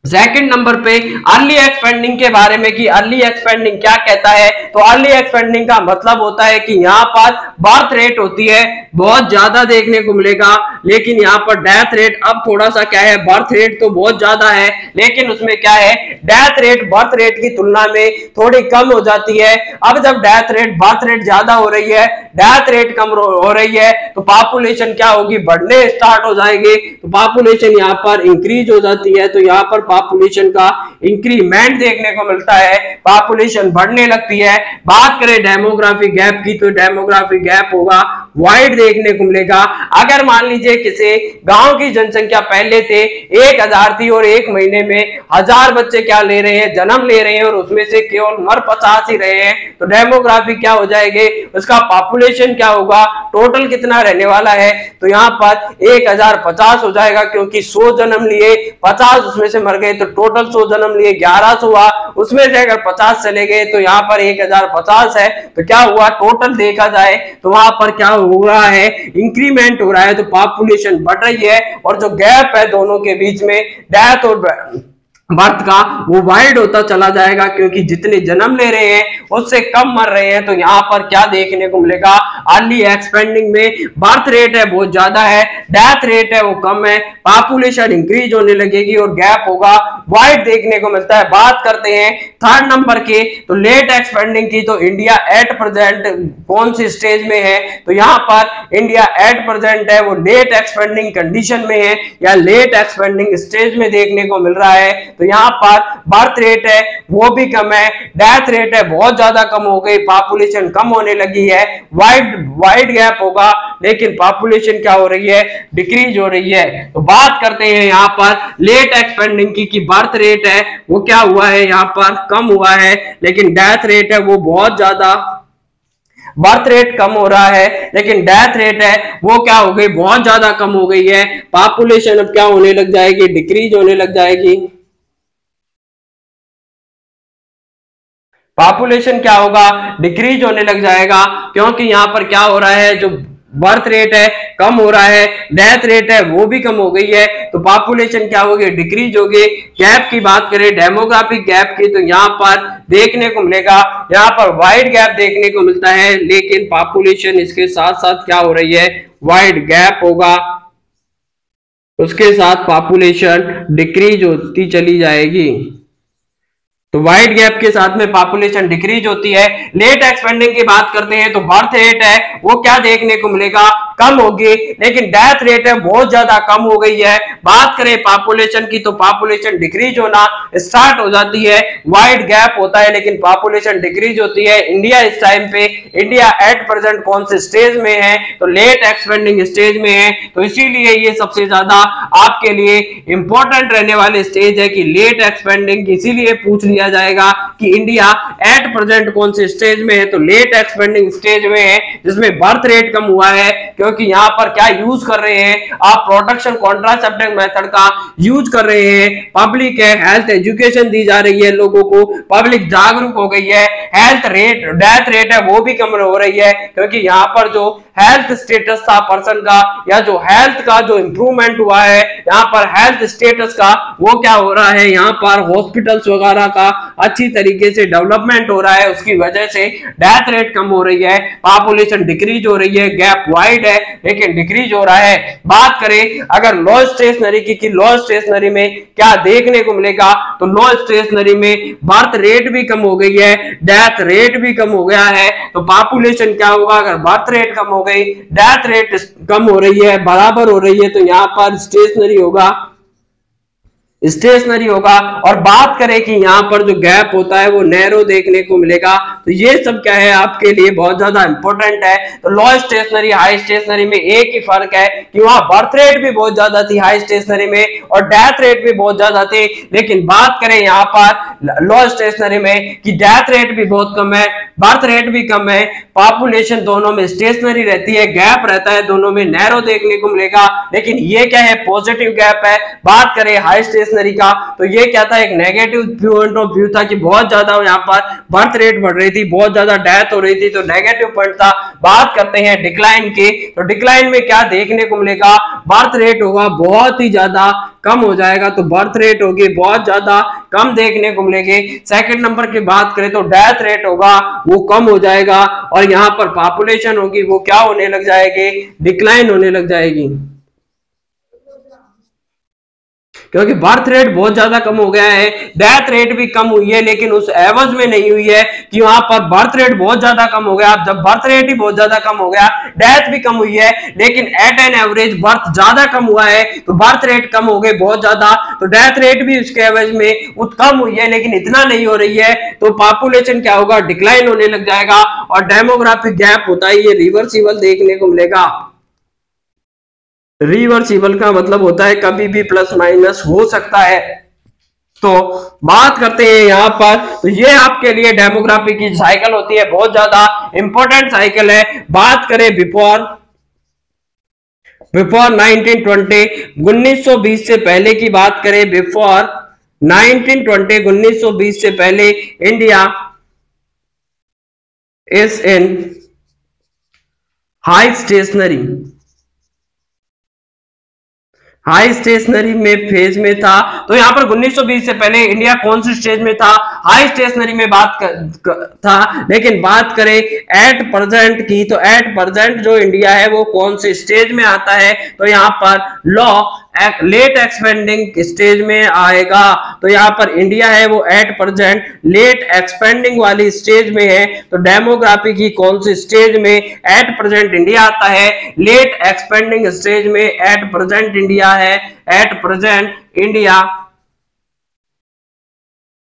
सेकंड नंबर पे अर्ली एक्सपेंडिंग के बारे में कि अर्ली एक्सपेंडिंग क्या कहता है। तो अर्ली एक्सपेंडिंग का मतलब होता है कि यहाँ पर बर्थ रेट होती है बहुत ज्यादा देखने को मिलेगा, लेकिन यहाँ पर डेथ रेट अब थोड़ा सा क्या है, बर्थ रेट तो बहुत ज्यादा है लेकिन उसमें क्या है, डेथ रेट बर्थ रेट की तुलना में थोड़ी कम हो जाती है। अब जब डेथ रेट बर्थ रेट ज्यादा हो रही है, डेथ रेट कम हो रही है, तो पॉपुलेशन क्या होगी, बढ़ने स्टार्ट हो जाएगी। तो पॉपुलेशन यहाँ पर इंक्रीज हो जाती है, तो यहाँ पर पॉपुलेशन का इंक्रीमेंट देखने को मिलता है, पॉपुलेशन बढ़ने लगती है। बात करें डेमोग्राफी गैप की तो डेमोग्राफी गैप होगा वाइड देखने को मिलेगा। अगर मान लीजिए किसी गांव की जनसंख्या पहले थे 1000 थी और एक महीने में 1000 बच्चे क्या ले रहे हैं, जन्म ले रहे हैं और उसमें से केवल मर 50 ही रहे हैं, तो डेमोग्राफी क्या हो जाएगी, उसका पॉपुलेशन क्या होगा, टोटल कितना रहने वाला है। तो यहाँ पर 1050 हो जाएगा, क्योंकि 100 जन्म लिए 50 उसमें से मर गए, तो टोटल 100 जन्म लिए 1100 हुआ, उसमें से अगर 50 चले गए तो यहाँ पर 1050 है। तो क्या हुआ, टोटल देखा जाए तो वहां पर क्या हो रहा है, इंक्रीमेंट हो रहा है, तो पॉपुलेशन बढ़ रही है और जो गैप है दोनों के बीच में डेथ और बर्थ का वो वाइड होता चला जाएगा, क्योंकि जितने जन्म ले रहे हैं उससे कम मर रहे हैं। तो यहाँ पर क्या देखने को मिलेगा, अर्ली एक्सपेंडिंग में बर्थ रेट है बहुत ज्यादा है, डेथ रेट है वो कम है, पॉपुलेशन इंक्रीज होने लगेगी और गैप होगा वाइड देखने को मिलता है। बात करते हैं थर्ड नंबर की तो लेट एक्सपेंडिंग की, तो इंडिया एट प्रेजेंट कौन सी स्टेज में है, तो यहाँ पर इंडिया एट प्रेजेंट है वो लेट एक्सपेंडिंग कंडीशन में है या लेट एक्सपेंडिंग स्टेज में देखने को मिल रहा है। तो यहाँ पर बर्थ रेट है वो भी कम है, डेथ रेट है बहुत ज्यादा कम हो गई, पॉपुलेशन कम होने लगी है, वाइड गैप होगा लेकिन पॉपुलेशन क्या हो रही है, डिक्रीज हो रही है। तो बात करते हैं यहाँ पर लेट एक्सपेंडिंग की बर्थ रेट है वो क्या हुआ है, यहाँ पर कम हुआ है, लेकिन डेथ रेट है वो बहुत ज्यादा, बर्थ रेट कम हो रहा है लेकिन डेथ रेट है वो क्या हो गई, बहुत ज्यादा कम हो गई है। पॉपुलेशन अब क्या होने लग जाएगी, डिक्रीज होने लग जाएगी। पॉपुलेशन क्या होगा, डिक्रीज होने लग जाएगा, क्योंकि यहां पर क्या हो रहा है, जो बर्थ रेट है कम हो रहा है, डेथ रेट है वो भी कम हो गई है, तो पॉपुलेशन क्या होगी, डिक्रीज होगी। गैप की बात करें, डेमोग्राफिक गैप की, तो यहाँ पर देखने को मिलेगा, यहाँ पर वाइड गैप देखने को मिलता है, लेकिन पॉपुलेशन इसके साथ साथ क्या हो रही है, वाइड गैप होगा, उसके साथ पॉपुलेशन डिक्रीज होती चली जाएगी। तो वाइड गैप के साथ में पॉपुलेशन डिक्रीज होती है। लेट एक्सपेंडिंग की बात करते हैं तो बर्थ रेट है वो क्या देखने को मिलेगा, कम होगी, लेकिन डेथ रेट है बहुत ज्यादा कम हो गई है। बात करें पॉपुलेशन की तो पॉपुलेशन डिक्रीज होना स्टार्ट हो जाती है, वाइड गैप होता है लेकिन पॉपुलेशन डिक्रीज होती है। इंडिया इस टाइम पे, इंडिया एट प्रेजेंट कौन से स्टेज में है, तो लेट एक्सपेंडिंग स्टेज में है, तो इसीलिए ये सबसे ज्यादा आपके लिए इंपॉर्टेंट रहने वाले स्टेज है कि लेट एक्सपेंडिंग, इसीलिए पूछ लिया जाएगा कि इंडिया एट प्रेजेंट कौन से स्टेज में है, तो लेट एक्सपेंडिंग स्टेज में है, जिसमें बर्थ रेट कम हुआ है, क्योंकि यहां पर क्या यूज कर रहे हैं आप, प्रोटेक्शन कॉन्ट्रासेप्टिव मेथड का यूज कर रहे हैं। पब्लिक है, हेल्थ एजुकेशन दी जा रही है, लोगों को पब्लिक जागरूक हो गई है। हेल्थ रेट, डेथ रेट है वो भी कम हो रही है, क्योंकि यहां पर जो हेल्थ स्टेटस था पर्सन का, या जो हेल्थ का जो इंप्रूवमेंट हुआ है, यहाँ पर हेल्थ स्टेटस का वो क्या हो रहा है, यहाँ पर हॉस्पिटल्स वगैरह का अच्छी तरीके से डेवलपमेंट हो रहा है, उसकी वजह से डेथ रेट कम हो रही है, पॉपुलेशन डिक्रीज हो रही है, गैप वाइड है लेकिन डिक्रीज हो रहा है। बात करें अगर लो स्टेशनरी की लो स्टेशनरी में क्या देखने को मिलेगा, तो लो स्टेशनरी में बर्थ रेट भी कम हो गई है, डेथ रेट भी कम हो गया है, तो पॉपुलेशन क्या होगा, अगर बर्थ रेट कम हो गई, डेथ रेट कम हो रही है, बराबर हो रही है, तो यहां पर स्टेशनरी होगा, स्टेशनरी होगा। और बात करें कि यहाँ पर जो गैप होता है वो नैरो देखने को मिलेगा, तो ये सब क्या है आपके लिए बहुत ज्यादा इंपॉर्टेंट है। तो लो स्टेशनरी हाई स्टेशनरी में एक ही फर्क है कि वहां बर्थ रेट भी बहुत ज्यादा थी हाई स्टेशनरी में, और डेथ रेट भी बहुत ज्यादा थी, लेकिन बात करें यहाँ पर लो स्टेशनरी में कि डेथ रेट भी बहुत कम है, बर्थ रेट भी कम है, पॉपुलेशन दोनों में स्टेशनरी रहती है, गैप रहता है दोनों में नैरो देखने को मिलेगा, लेकिन ये क्या है, पॉजिटिव गैप है। बात करें हाई स्टेशनरी का तो ये क्या था, एक नेगेटिव पॉइंट ऑफ व्यू था कि बहुत ज्यादा यहाँ पर बर्थ रेट बढ़ रही थी, बहुत ज्यादा डेथ हो रही थी, तो नेगेटिव पॉइंट था। बात करते हैं डिक्लाइन की, तो डिक्लाइन में क्या देखने को मिलेगा, बर्थ रेट होगा बहुत ही ज्यादा कम हो जाएगा, तो बर्थ रेट होगी बहुत ज्यादा कम देखने को मिलेगी। सेकंड नंबर की बात करें तो डेथ रेट होगा वो कम हो जाएगा, और यहाँ पर पॉपुलेशन होगी वो क्या होने लग जाएगी, डिक्लाइन होने लग जाएगी, क्योंकि बर्थ रेट बहुत ज्यादा कम हो गया है, डेथ रेट भी कम हुई है, लेकिन उस एवज में नहीं हुई है कि वहां पर बर्थ रेट बहुत ज्यादा कम हो गया। जब बर्थ रेट ही बहुत ज्यादा कम हो गया, डेथ भी कम हुई है, लेकिन एट एन एवरेज बर्थ ज्यादा कम हुआ है, तो बर्थ रेट कम हो गए बहुत ज्यादा, तो डेथ रेट भी उसके एवज में कम हुई है, लेकिन इतना नहीं हो रही है, तो पॉपुलेशन क्या होगा, डिक्लाइन होने लग जाएगा। और डेमोग्राफिक गैप होता है ये रिवर्सिबल देखने को मिलेगा। रिवर्सिबल का मतलब होता है कभी भी प्लस माइनस हो सकता है। तो बात करते हैं यहाँ पर, तो ये आपके लिए डेमोग्राफी की साइकिल होती है, बहुत ज्यादा इंपॉर्टेंट साइकिल है। बात करें बिफोर 1920, 1920 से पहले की बात करें, बिफोर 1920, 1920 से पहले India is in high stationary, high stationary में फेज में था। तो यहां पर 1920 से पहले इंडिया कौन से स्टेज में था, हाई स्टेशनरी में था। लेकिन बात करें एट प्रेजेंट की, तो एट प्रेजेंट जो इंडिया है वो कौन से स्टेज में आता है, तो यहां पर लॉ लेट एक्सपेंडिंग स्टेज में आएगा। तो यहाँ पर इंडिया है वो एट प्रेजेंट लेट एक्सपेंडिंग वाली स्टेज में है। तो डेमोग्राफी की कौन सी स्टेज में एट प्रेजेंट इंडिया आता है, लेट एक्सपेंडिंग स्टेज में एट प्रेजेंट इंडिया है, at present India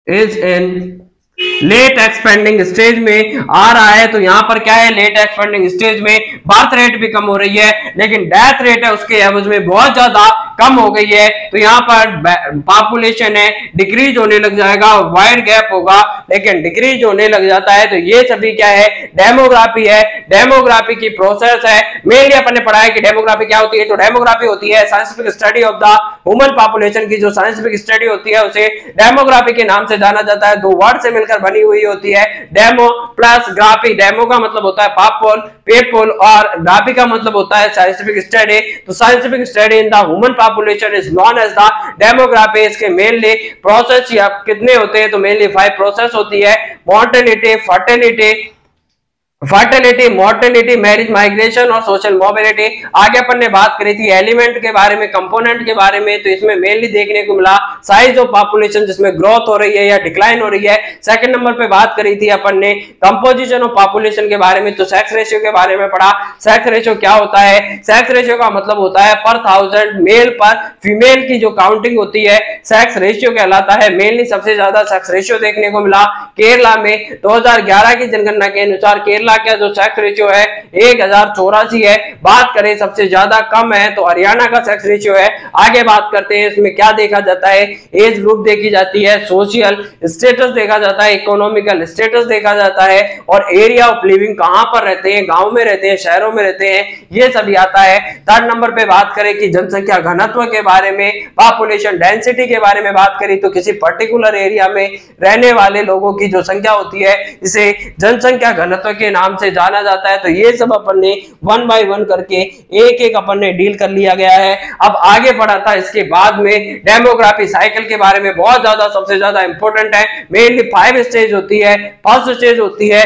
is in late expanding stage में आ रहा है। तो यहां पर क्या है, लेट एक्सपेंडिंग स्टेज में बर्थ रेट भी कम हो रही है, लेकिन डेथ रेट है उसके एवज में बहुत ज्यादा कम हो गई है। तो यहां पर पॉपुलेशन है डिक्रीज होने लग जाएगा, वाइड गैप होगा लेकिन डिक्रीज होने लग जाता है। तो ये सभी क्या है, डेमोग्राफी है, डेमोग्राफी की प्रोसेस है। मेनली अपन ने पढ़ा है कि डेमोग्राफी क्या होती है। तो डेमोग्राफी होती है scientific study of the human population की जो साइंटिफिक स्टडी होती है उसे डेमोग्राफी के नाम से जाना जाता है। दो वर्ड से मिलकर बनी हुई होती है, डेमो प्लस ग्राफी। डेमो का मतलब होता है पॉपुल पीपल और ग्राफी का मतलब होता है साइंटिफिक स्टडी। तो scientific study in the human population is known as the demography. इसके मेनली प्रोसेस या कितने होते हैं, तो मेनली 5 प्रोसेस होती है, mortality, fertility, mortality, marriage, migration और सोशल मोबिलिटी। आगे अपन ने बात करी थी एलिमेंट के बारे में, कंपोनेंट के बारे में। तो इसमें मेनली देखने को मिला साइज ऑफ पॉपुलेशन जिसमें ग्रोथ हो रही है या डिक्लाइन हो रही है। सेकंड नंबर पे बात करी थी अपन ने कंपोजिशन ऑफ पॉपुलेशन के बारे में, तो सेक्स रेशियो के बारे में पढ़ा। सेक्स रेशियो क्या होता है, सेक्स रेशियो का मतलब होता है पर 1000 मेल पर फीमेल की जो काउंटिंग होती है सेक्स रेशियो कहलाता है। मेनली सबसे ज्यादा सेक्स रेशियो देखने को मिला केरला में। 2011 की जनगणना के अनुसार केरला का जो सेक्स रेशियो है 1084 है। बात करें सबसे ज्यादा कम है तो हरियाणा का सेक्स रेशियो है। आगे बात करते हैं इसमें क्या देखा जाता है, एज ग्रुप देखी जाती है, सोशल स्टेटस देखा जाता है, इकोनॉमिकल स्टेटस देखा जाता है और एरिया ऑफ लिविंग कहां पर रहते हैं, गांव में रहते हैं, शहरों में रहते हैं, ये सभी आता है। थर्ड नंबर पे बात करें कि जनसंख्या घनत्व के बारे में, पॉपुलेशन डेंसिटी के बारे में बात करें तो किसी पर्टिकुलर एरिया में रहने वाले लोगों की जो संख्या होती है इसे जनसंख्या घनत्व के नाम से जाना जाता है। तो ये सब अपन ने 1 बाय 1 करके एक एक अपन ने डील कर लिया गया है। अब आगे बढ़ा था इसके बाद में डेमोग्राफी साइकिल के बारे में, बहुत ज्यादा सबसे ज्यादा इंपॉर्टेंट है। मेनली 5 स्टेज होती है। फर्स्ट स्टेज होती है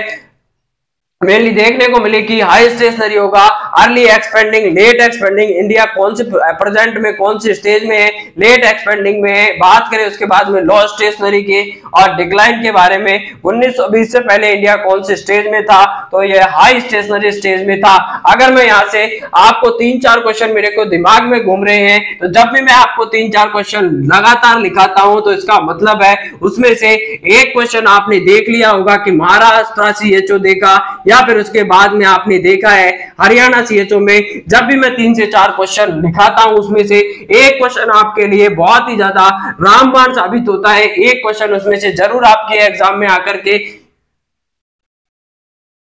मेनली देखने को मिले कि हाई स्टेशनरी होगा, early expanding, late expanding. India कौन से प्रेजेंट में कौन से स्टेज में है, लेट एक्सपेंडिंग में है। बात करें उसके बाद में लो स्टेशनरी के और डिक्लाइन के बारे में, 1920 से पहले इंडिया कौन से स्टेज में था, तो ये हाई स्टेशनरी स्टेज में था। अगर मैं यहाँ से आपको 3-4 क्वेश्चन मेरे को दिमाग में घूम रहे हैं तो जब भी मैं आपको 3-4 क्वेश्चन लगातार लिखाता हूं तो इसका मतलब है उसमें से एक क्वेश्चन आपने देख लिया होगा कि महाराष्ट्र सीएचओ देखा, या फिर उसके बाद में आपने देखा है हरियाणा सीएचओ में। जब भी मैं 3 से 4 क्वेश्चन लिखाता हूं उसमें से एक क्वेश्चन आपके लिए बहुत ही ज्यादा रामबाण साबित होता है। एक क्वेश्चन उसमें से जरूर आपके एग्जाम में आकर के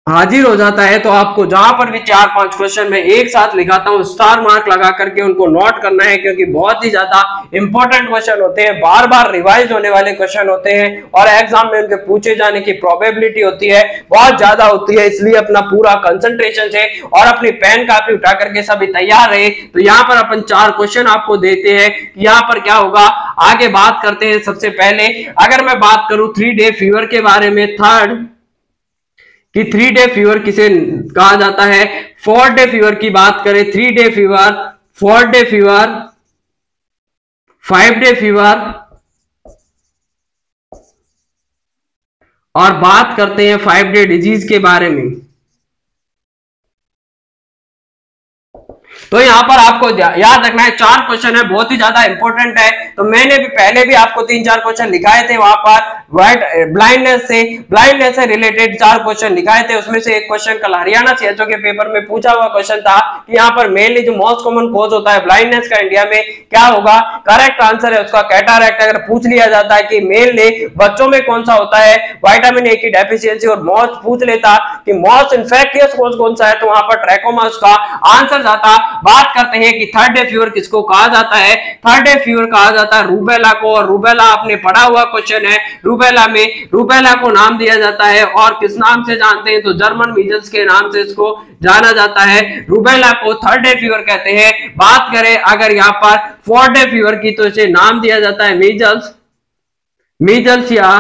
हाजिर हो जाता है। तो आपको जहां पर भी 4-5 क्वेश्चन में एक साथ लिखाता हूं स्टार मार्क लगा करके उनको नोट करना है, क्योंकि बहुत ही ज्यादा इंपॉर्टेंट क्वेश्चन होते हैं, बार बार रिवाइज होने वाले क्वेश्चन होते हैं और एग्जाम में उनके पूछे जाने की प्रोबेबिलिटी होती है बहुत ज्यादा होती है। इसलिए अपना पूरा कंसंट्रेशन से और अपनी पेन कापी उठा करके सभी तैयार रहे। तो यहाँ पर अपन 4 क्वेश्चन आपको देते हैं, यहाँ पर क्या होगा आगे बात करते हैं। सबसे पहले अगर मैं बात करूं 3 डे फीवर के बारे में, थर्ड कि 3 डे फीवर किसे कहा जाता है। 4 डे फीवर की बात करें, 3 day fever, 4 day fever, 5 day fever और बात करते हैं 5 डे डिजीज के बारे में। तो यहां पर आपको याद रखना है 4 क्वेश्चन है, बहुत ही ज्यादा इंपॉर्टेंट है। तो मैंने भी पहले भी आपको 3-4 क्वेश्चन लिखाए थे वहां पर ब्लाइंडनेस से रिलेटेड 4 क्वेश्चन लिखाए थे। उसमें से एक क्वेश्चन कल हरियाणा सीएचओ के पेपर में पूछा हुआ क्वेश्चन था कि यहाँ पर मेनली जो मोस्ट कॉमन कॉज होता है ब्लाइंडनेस का इंडिया में क्या होगा। करेक्ट आंसर है उसका कैटरैक्ट। अगर पूछ लिया जाता है कि मेनली बच्चों में कौन सा होता है विटामिन ए की डेफिशिएंसी, और मोस्ट पूछ लेता कि मोस्ट इन्फेक्टियस कॉज कौन सा है, तो वहां पर ट्रैकोमा उसका आंसर जाता। बात करते हैं कि 3rd डे फीवर किसको कहा जाता है। 3rd डे फीवर कहा जाता है रूबेला को, और रूबेला आपने पढ़ा हुआ क्वेश्चन है। रूबेला को नाम दिया जाता है और किस नाम से जानते हैं, तो जर्मन मीजल्स के नाम से इसको जाना जाता है। रूबेला को 3rd डे फीवर कहते हैं। बात करें अगर यहाँ पर 4th डे फीवर की तो इसे नाम दिया जाता है मीजल्स या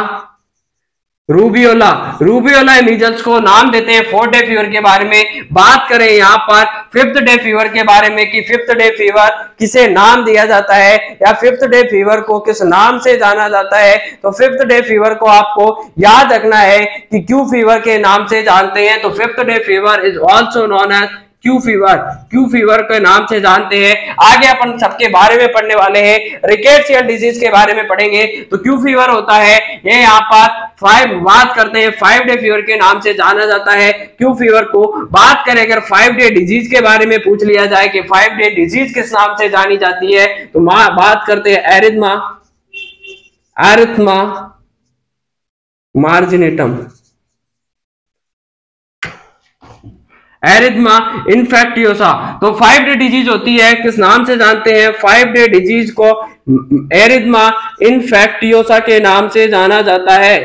रूबियोला मीजल्स को नाम देते हैं 4th डे फीवर के बारे में। बात करें यहाँ पर 5th डे फीवर के बारे में कि 5th डे फीवर किसे नाम दिया जाता है या 5th डे फीवर को किस नाम से जाना जाता है, तो 5th डे फीवर को आपको याद रखना है कि क्यू फीवर के नाम से जानते हैं। तो 5th day fever is also known as Q fever, Q fever के नाम से जानते हैं। आगे अपन सबके बारे में पढ़ने वाले हैं, रिकेट्सियल डिजीज के बारे में पढ़ेंगे। तो क्यू फीवर होता है, ये यहाँ पर बात करते हैं 5 डे फीवर के नाम से जाना जाता है क्यू फीवर को। बात करें अगर 5 डे डिजीज के बारे में पूछ लिया जाए कि 5 डे डिजीज किस नाम से जानी जाती है, तो बात करते हैं एरिथमा, एरिथमा मार्जिनेटम, एरिथमा इन्फेक्टियोसा। तो 5 डे डिजीज होती है, किस नाम से जानते हैं? 5 डे डिजीज को एरिथमा इन्फेक्टियोसा के नाम से जाना जाता है।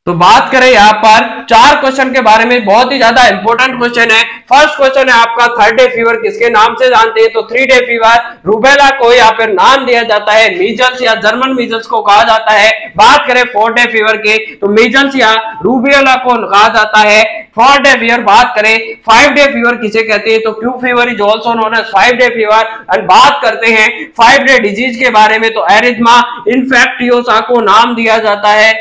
तो बात करें यहाँ पर 4 क्वेश्चन के बारे में, बहुत ही ज्यादा इंपॉर्टेंट क्वेश्चन है। फर्स्ट क्वेश्चन है आपका 3rd डे फीवर किसके नाम से जानते हैं? तो 3 डे फीवर रूबेला को या फिर नाम दिया जाता है मीजल्स या जर्मन मीजल्स को कहा जाता है। बात करें 4th डे फीवर के, तो मीजल्स या रूबेला को कहा जाता है 4th डे फीवर। बात करें 5 डे फीवर किसे कहते हैं? तो Q fever is also known as 5 day fever. And बात करते हैं 5 डे डिजीज के बारे में, तो एरिथमा इन्फेक्टियोसा को नाम दिया जाता है,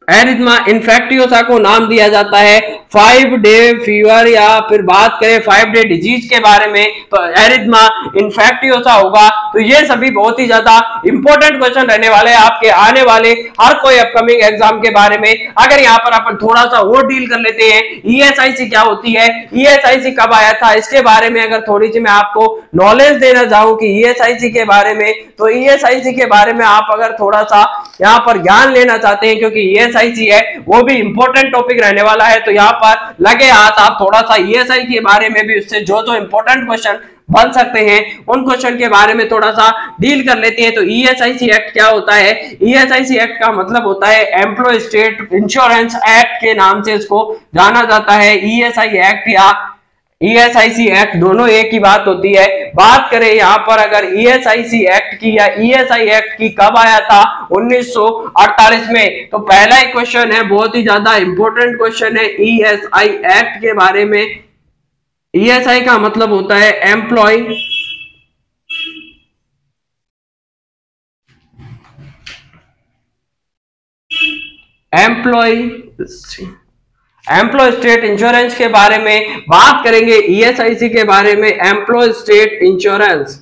एरिथमा इन्फेक्टियोसा को नाम दिया जाता है 5 डे फीवर। या फिर बात करें 5 डे डिजीज के बारे में, तो एरिथमा इन्फेक्टियोसा होगा। तो ये सभी बहुत ही ज्यादा इंपॉर्टेंट क्वेश्चन रहने वाले हैं आपके आने वाले हर कोई अपकमिंग एग्जाम के बारे में। अगर यहाँ पर अपन थोड़ा सा और डील कर लेते हैं, ईएसआईसी क्या होती है, ईएसआईसी कब आया था, इसके बारे में अगर थोड़ी सी मैं आपको नॉलेज देना चाहूँ कि ईएसआईसी के बारे में, तो ईएसआईसी के बारे में आप अगर थोड़ा सा यहाँ पर ज्ञान लेना चाहते हैं, क्योंकि ईएसआईसी है वो भी इंपॉर्टेंट टॉपिक रहने वाला है, तो यहाँ पर लगे हाथ आप थोड़ा सा ईएसआई के बारे में भी उससे जो जो इंपॉर्टेंट क्वेश्चन बन सकते हैं उन क्वेश्चन के बारे में थोड़ा सा डील कर लेते हैं। तो ईएसआईसी एक्ट क्या होता है? ईएसआईसी एक्ट का मतलब होता है एम्प्लॉय स्टेट इंश्योरेंस एक्ट के नाम से इसको जाना जाता है। ईएसआई एक्ट या ईएसआईसी एक्ट दोनों एक ही बात होती है। बात करें यहाँ पर अगर ईएसआईसी एक्ट की या ईएसआई एक्ट की कब आया था? 1948 में। तो पहला ही क्वेश्चन है, बहुत ही ज्यादा इंपॉर्टेंट क्वेश्चन है ईएसआई एक्ट के बारे में। ईएसआई का मतलब होता है एम्प्लॉय स्टेट इंश्योरेंस के बारे में बात करेंगे। ईएसआईसी के बारे में employ state insurance,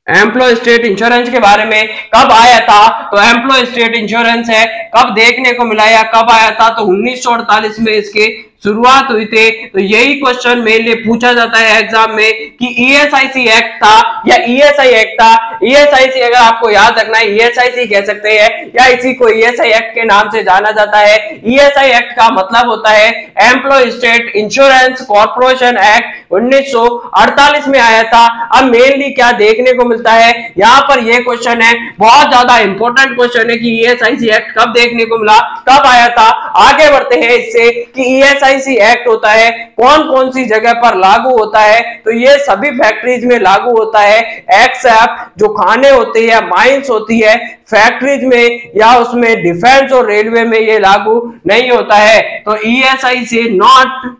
employ state insurance के बारे में कब आया था? तो एम्प्लॉय स्टेट इंश्योरेंस है कब देखने को मिला या कब आया था? तो 1948 में इसके शुरुआत हुई थी। तो यही क्वेश्चन मेनली पूछा जाता है एग्जाम में कि ईएसआईसी एक्ट था या ईएसआई एक्ट था। ईएसआईसी अगर आपको याद रखना है, ईएसआईसी कह सकते हैं या इसी को ईएसआई एक्ट के नाम से जाना जाता है। ईएसआई एक्ट का मतलब होता है employ state insurance corporation act, 1948 में आया था। अब मेनली क्या देखने को मिलता है यहाँ पर, यह क्वेश्चन है बहुत ज्यादा इंपॉर्टेंट क्वेश्चन है कि ईएसआईसी एक्ट कब देखने को मिला, कब आया था। आगे बढ़ते हैं इससे कि ईएसआईसी एक्ट होता है कौन कौन सी जगह पर लागू होता है? तो ये सभी फैक्ट्रीज में लागू होता है, एक्सेप्ट जो खाने होते हैं, माइंस होती है, फैक्ट्रीज में या उसमें डिफेंस और रेलवे में ये लागू नहीं होता है। तो ईएसआईसी नॉट,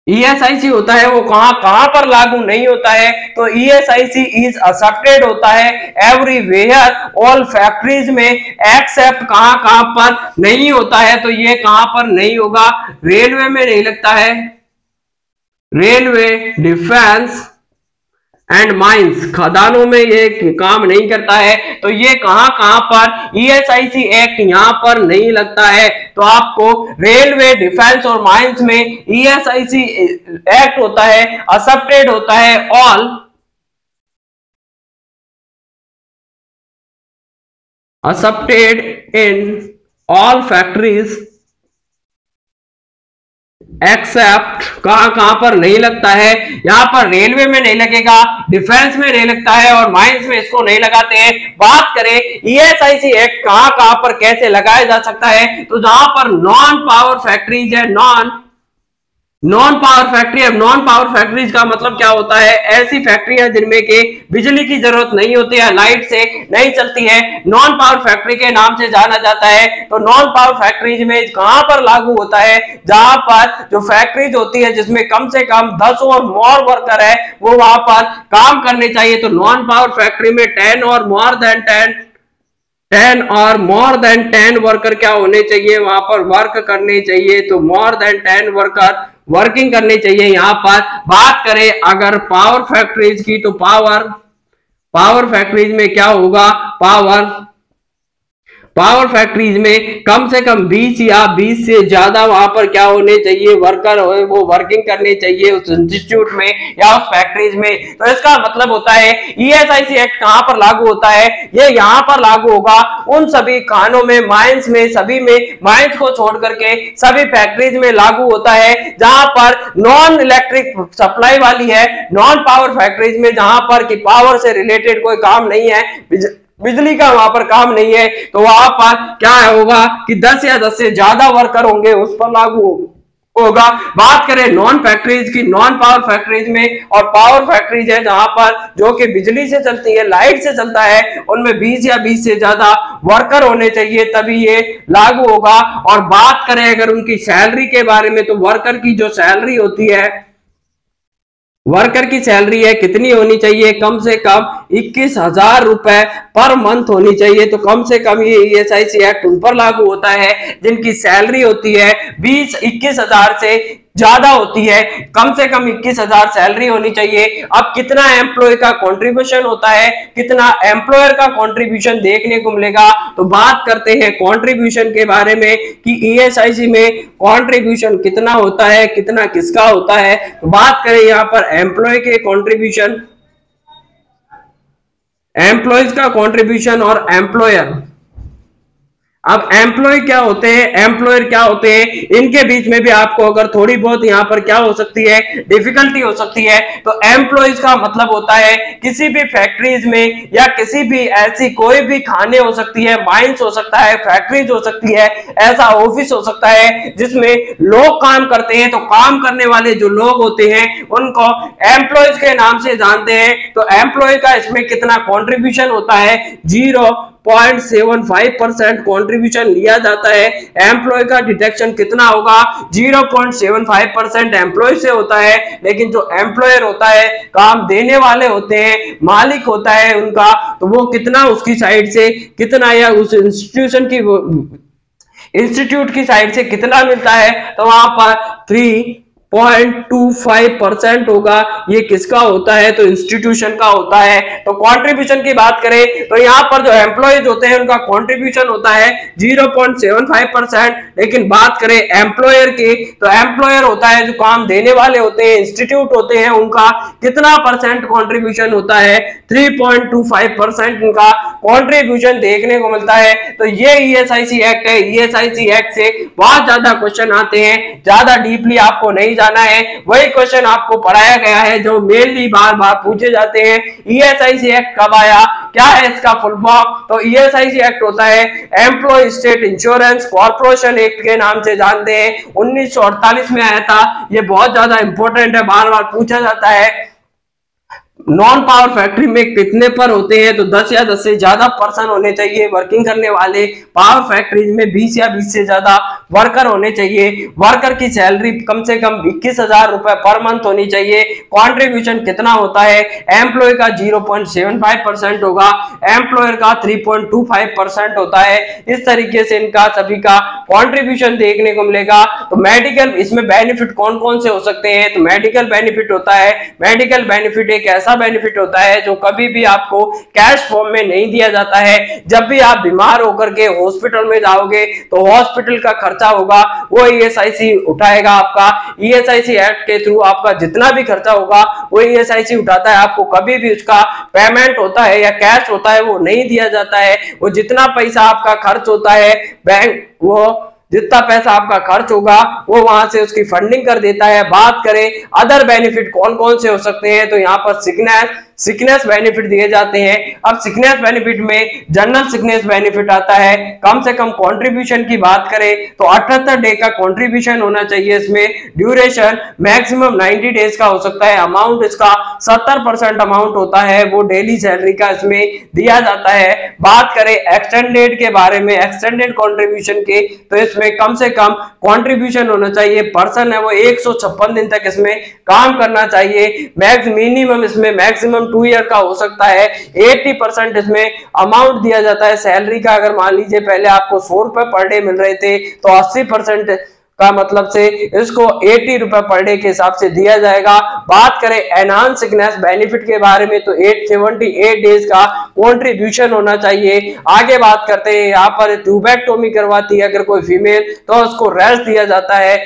ईएसआईसी होता है वो कहां पर लागू नहीं होता है? तो ईएसआईसी इज एक्सेप्टेड होता है एवरीवेयर, ऑल फैक्ट्रीज में, एक्सेप्ट कहां पर नहीं होता है? तो ये कहां पर नहीं होगा? रेलवे में नहीं लगता है, रेलवे, डिफेंस एंड माइंस, खदानों में ये काम नहीं करता है। तो ये कहां पर ईएसआईसी एक्ट यहां पर नहीं लगता है। तो आपको रेलवे, डिफेंस और माइंस में ईएसआईसी एक्ट होता है, एक्सेप्टेड होता है all, accepted in all factories, except कहां पर नहीं लगता है? यहां पर रेलवे में नहीं लगेगा, डिफेंस में नहीं लगता है और माइंस में इसको नहीं लगाते हैं। बात करें ईएसआईसी एक्ट कहां पर कैसे लगाया जा सकता है? तो जहां पर नॉन पावर फैक्ट्रीज है, नॉन नॉन पावर फैक्ट्री। अब नॉन पावर फैक्ट्रीज का मतलब क्या होता है? ऐसी फैक्ट्रियां जिनमें के बिजली की जरूरत नहीं होती है, लाइट से नहीं चलती है, नॉन पावर फैक्ट्री के नाम से जाना जाता है। तो नॉन पावर फैक्ट्रीज में कहां पर लागू होता है? जहां पर जो फैक्ट्रीज होती है जिसमें कम से कम 10 और मोर वर्कर है, वो वहां पर काम करने चाहिए। तो नॉन पावर फैक्ट्री में 10 और मोर देन 10 वर्कर क्या होने चाहिए? वहां पर वर्क करने चाहिए। तो मोर देन 10 वर्कर वर्किंग करनी चाहिए। यहां पर बात करें अगर पावर फैक्ट्रीज की, तो पावर फैक्ट्रीज में क्या होगा? पावर फैक्ट्रीज में कम से कम 20 या 20 से ज्यादा वहां पर क्या होने चाहिए? वर्कर हो, वो वर्किंग करने चाहिए उस इंस्टीट्यूट में या उस फैक्ट्रीज में। तो इसका मतलब होता है ईएसआईसी एक्ट कहां पर लागू होता है? ये यहां पर लागू होगा उन सभी खानों में, माइंस में, सभी में, माइंस को छोड़ करके सभी फैक्ट्रीज में लागू होता है जहां पर नॉन इलेक्ट्रिक सप्लाई वाली है, नॉन पावर फैक्ट्रीज में जहां पर कि पावर से रिलेटेड कोई काम नहीं है, बिजली का वहां पर काम नहीं है। तो वहां पर क्या होगा कि 10 या 10 से ज्यादा वर्कर होंगे, उस पर लागू होगा। बात करें नॉन फैक्ट्रीज की, नॉन पावर फैक्ट्रीज में और पावर फैक्ट्रीज है जहां पर जो कि बिजली से चलती है, लाइट से चलता है, उनमें 20 या 20 से ज्यादा वर्कर होने चाहिए, तभी ये लागू होगा। और बात करें अगर उनकी सैलरी के बारे में, तो वर्कर की जो सैलरी होती है, वर्कर की सैलरी है कितनी होनी चाहिए? कम से कम 21,000 रुपए पर मंथ होनी चाहिए। तो कम से कम ये ईएसआईसी एक्ट उन पर लागू होता है जिनकी सैलरी होती है 21,000 से ज्यादा होती है। कम से कम 21,000 सैलरी होनी चाहिए। अब कितना एम्प्लॉय का कंट्रीब्यूशन होता है, कितना एम्प्लॉयर का कंट्रीब्यूशन देखने को मिलेगा? तो बात करते हैं कंट्रीब्यूशन के बारे में कि ईएसआईसी में कंट्रीब्यूशन कितना होता है, कितना किसका होता है। तो बात करें यहां पर एम्प्लॉय के कंट्रीब्यूशन, एम्प्लॉयज का कंट्रीब्यूशन और एम्प्लॉयर। अब एम्प्लॉय क्या होते हैं, एम्प्लॉयर क्या होते हैं, इनके बीच में भी आपको अगर थोड़ी बहुत यहां पर क्या हो सकती है, डिफिकल्टी हो सकती है। तो एम्प्लॉयज का मतलब होता है किसी भी फैक्ट्रीज में या किसी भी ऐसी कोई भी खाने हो सकती है, माइंस हो सकता है, फैक्ट्रीज हो सकती है, ऐसा ऑफिस हो सकता है जिसमें लोग काम करते हैं। तो काम करने वाले जो लोग होते हैं उनको एम्प्लॉयज के नाम से जानते हैं। तो एम्प्लॉय का इसमें कितना कॉन्ट्रीब्यूशन होता है? 0.75% कंट्रीब्यूशन लिया जाता है। एम्प्लॉय का डिडक्शन कितना होगा? 0.75% एम्प्लॉय से होता है। लेकिन जो एम्प्लॉयर होता है, काम देने वाले होते हैं, मालिक होता है उनका, तो वो कितना उसकी साइड से कितना, या उस इंस्टीट्यूट की साइड से कितना मिलता है? तो वहां पर 3.25% होगा। ये किसका होता है? तो इंस्टीट्यूशन का होता है। तो कंट्रीब्यूशन की बात करें तो यहाँ पर जो एम्प्लॉयज होते हैं उनका कंट्रीब्यूशन होता है 0.75%। लेकिन बात करें एम्प्लॉयर की, तो एम्प्लॉयर होता है जो काम देने वाले होते हैं, इंस्टीट्यूट होते हैं, उनका कितना परसेंट कंट्रीब्यूशन होता है? 3.25% इनका कंट्रीब्यूशन देखने को मिलता है। तो ये ईएसआईसी एक्ट है। ईएसआईसी एक्ट से बहुत ज्यादा क्वेश्चन आते हैं, ज्यादा डीपली आपको नहीं जाना है, वही क्वेश्चन आपको पढ़ाया गया है जो मेनली बार बार पूछे जाते हैं। ईएसआईसी एक्ट कब आया, क्या है इसका फुल फॉर्म? तो ईएसआईसी एक्ट होता है employ state insurance corporation act के नाम से जानते हैं। 1948 में आया था। ये बहुत ज्यादा इंपॉर्टेंट है, बार बार पूछा जाता है। नॉन पावर फैक्ट्री में कितने पर होते हैं? तो 10 या 10 से ज्यादा पर्सन होने चाहिए वर्किंग करने वाले। पावर फैक्ट्रीज में 20 या 20 से ज्यादा वर्कर होने चाहिए। वर्कर की सैलरी कम से कम 21,000 रुपए पर मंथ होनी चाहिए। कंट्रीब्यूशन कितना होता है? एम्प्लॉय का 0.75% होगा, एम्प्लॉयर का 3.25% होता है। इस तरीके से इनका सभी का कंट्रीब्यूशन देखने को मिलेगा। तो मेडिकल, इसमें बेनिफिट कौन कौन से हो सकते हैं? तो मेडिकल बेनिफिट होता है। मेडिकल बेनिफिट एक ऐसा बेनिफिट होता है जो कभी भी आपको कैश फॉर्म में नहीं दिया जाता है। जब भी आप बीमार होकर के हॉस्पिटल में जाओगे तो हॉस्पिटल का खर्चा होगा वो ईएसआईसी उठाएगा। आपका ईएसआईसी एक्ट के थ्रू आपका जितना भी खर्चा होगा वो ईएसआईसी उठाता है। आपको कभी भी उसका पेमेंट होता है या कैश होता है वो नहीं दिया जाता है। वो जितना पैसा आपका खर्च होता है, बैंक वो जितना पैसा आपका खर्च होगा वो वहां से उसकी फंडिंग कर देता है। बात करें अदर बेनिफिट कौन कौन से हो सकते हैं, तो यहाँ पर सिकनेस बेनिफिट दिए जाते हैं। अब सिकनेस बेनिफिट में जनरल सिकनेस बेनिफिट आता है। कम से कम कंट्रीब्यूशन की बात करें तो 78 डे का कंट्रीब्यूशन होना चाहिए। इसमें ड्यूरेशन मैक्सिमम 90 डेज का हो सकता है। अमाउंट इसका 70% अमाउंट होता है वो डेली सैलरी का इसमें दिया जाता है। बात करें एक्सटेंडेड के बारे में, एक्सटेंडेड कंट्रीब्यूशन के, तो इसमें कम से कम कंट्रीब्यूशन होना चाहिए। पर्सन है वो 156 दिन तक इसमें काम करना चाहिए। मैक्स मिनिमम इसमें मैक्सिमम 2 ईयर का हो सकता है। 80% इसमें अमाउंट दिया जाता है सैलरी का। अगर मान लीजिए पहले आपको 100 रुपए पर डे मिल रहे थे तो 80% का मतलब से इसको 80 रुपए पर डे के हिसाब से दिया जाएगा। बात करें एनहांस सिकनेस बेनिफिट के बारे में तो 878 डेज का कंट्रीब्यूशन होना चाहिए। आगे बात करते हैं, यहाँ पर ट्यूबेक्टोमी करवाती है अगर कोई फीमेल तो उसको रेस्ट दिया जाता है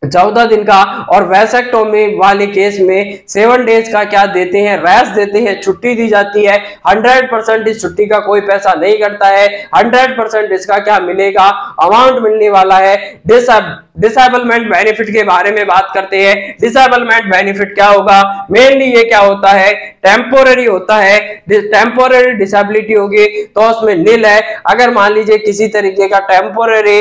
14 दिन का, और वैसेक्टोमी वाले केस में 7 डेज का क्या देते हैं, रेस्ट देते हैं, छुट्टी दी जाती है। 100% इस छुट्टी का कोई पैसा नहीं करता है। 100% इसका क्या मिलेगा, अमाउंट मिलने वाला है। डिसेबलमेंट बेनिफिट के बारे में बात करते हैं। डिसेबलमेंट बेनिफिट क्या होगा, मेनली ये क्या होता है, टेम्पोररी होता है। टेम्पोररी डिसेबिलिटी होगी तो उसमें नील है। अगर मान लीजिए किसी तरीके का टेम्पोररी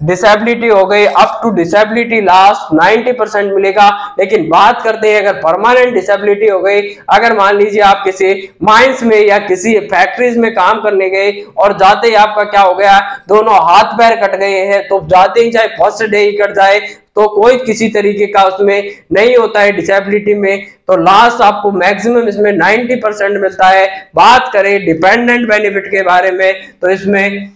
डिसेबिलिटी हो गई अप टू डिसेबिलिटी लास्ट 90% मिलेगा। लेकिन बात करते हैं अगर परमानेंट डिसेबिलिटी हो गई, अगर मान लीजिए आप किसी माइंस में या किसी फैक्ट्रीज में काम करने गए और जाते ही आपका क्या हो गया, दोनों हाथ पैर कट गए हैं, तो जाते ही चाहे फर्स्ट डे ही कट जाए तो कोई किसी तरीके का उसमें नहीं होता है डिसेबिलिटी में, तो लास्ट आपको मैक्सिमम इसमें 90% मिलता है। बात करें डिपेंडेंट बेनिफिट के बारे में तो इसमें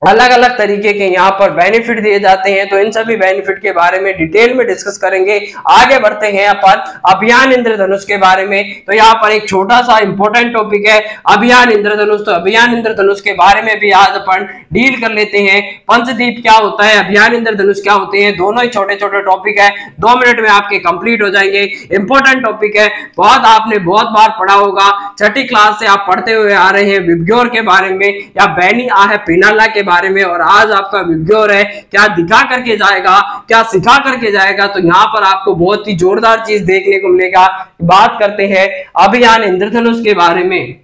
अलग अलग तरीके के यहाँ पर बेनिफिट दिए जाते हैं। तो इन सभी बेनिफिट के बारे में डिटेल में डिस्कस करेंगे। आगे बढ़ते हैं अपन अभियान इंद्रधनुष के बारे में। तो यहाँ पर एक छोटा सा इंपॉर्टेंट टॉपिक है अभियान इंद्रधनुष। तो अभियान इंद्रधनुष के बारे में भी आज अपन डील कर लेते हैं। पंचदीप क्या होता है, अभियान इंद्रधनुष क्या होते हैं, दोनों ही छोटे छोटे टॉपिक है, 2 मिनट में आपके कंप्लीट हो जाएंगे। इंपॉर्टेंट टॉपिक है, बहुत आपने बहुत बार पढ़ा होगा, 6ठी क्लास से आप पढ़ते हुए आ रहे हैं विबग्योर के बारे में या बैनी आहे पिनाला के बारे में, और आज आपका विबग्योर है क्या दिखा करके जाएगा, क्या सिखा करके जाएगा। तो यहाँ पर आपको बहुत ही जोरदार चीज देखने को मिलेगा। बात करते हैं अभियान इंद्रधनुष के बारे में।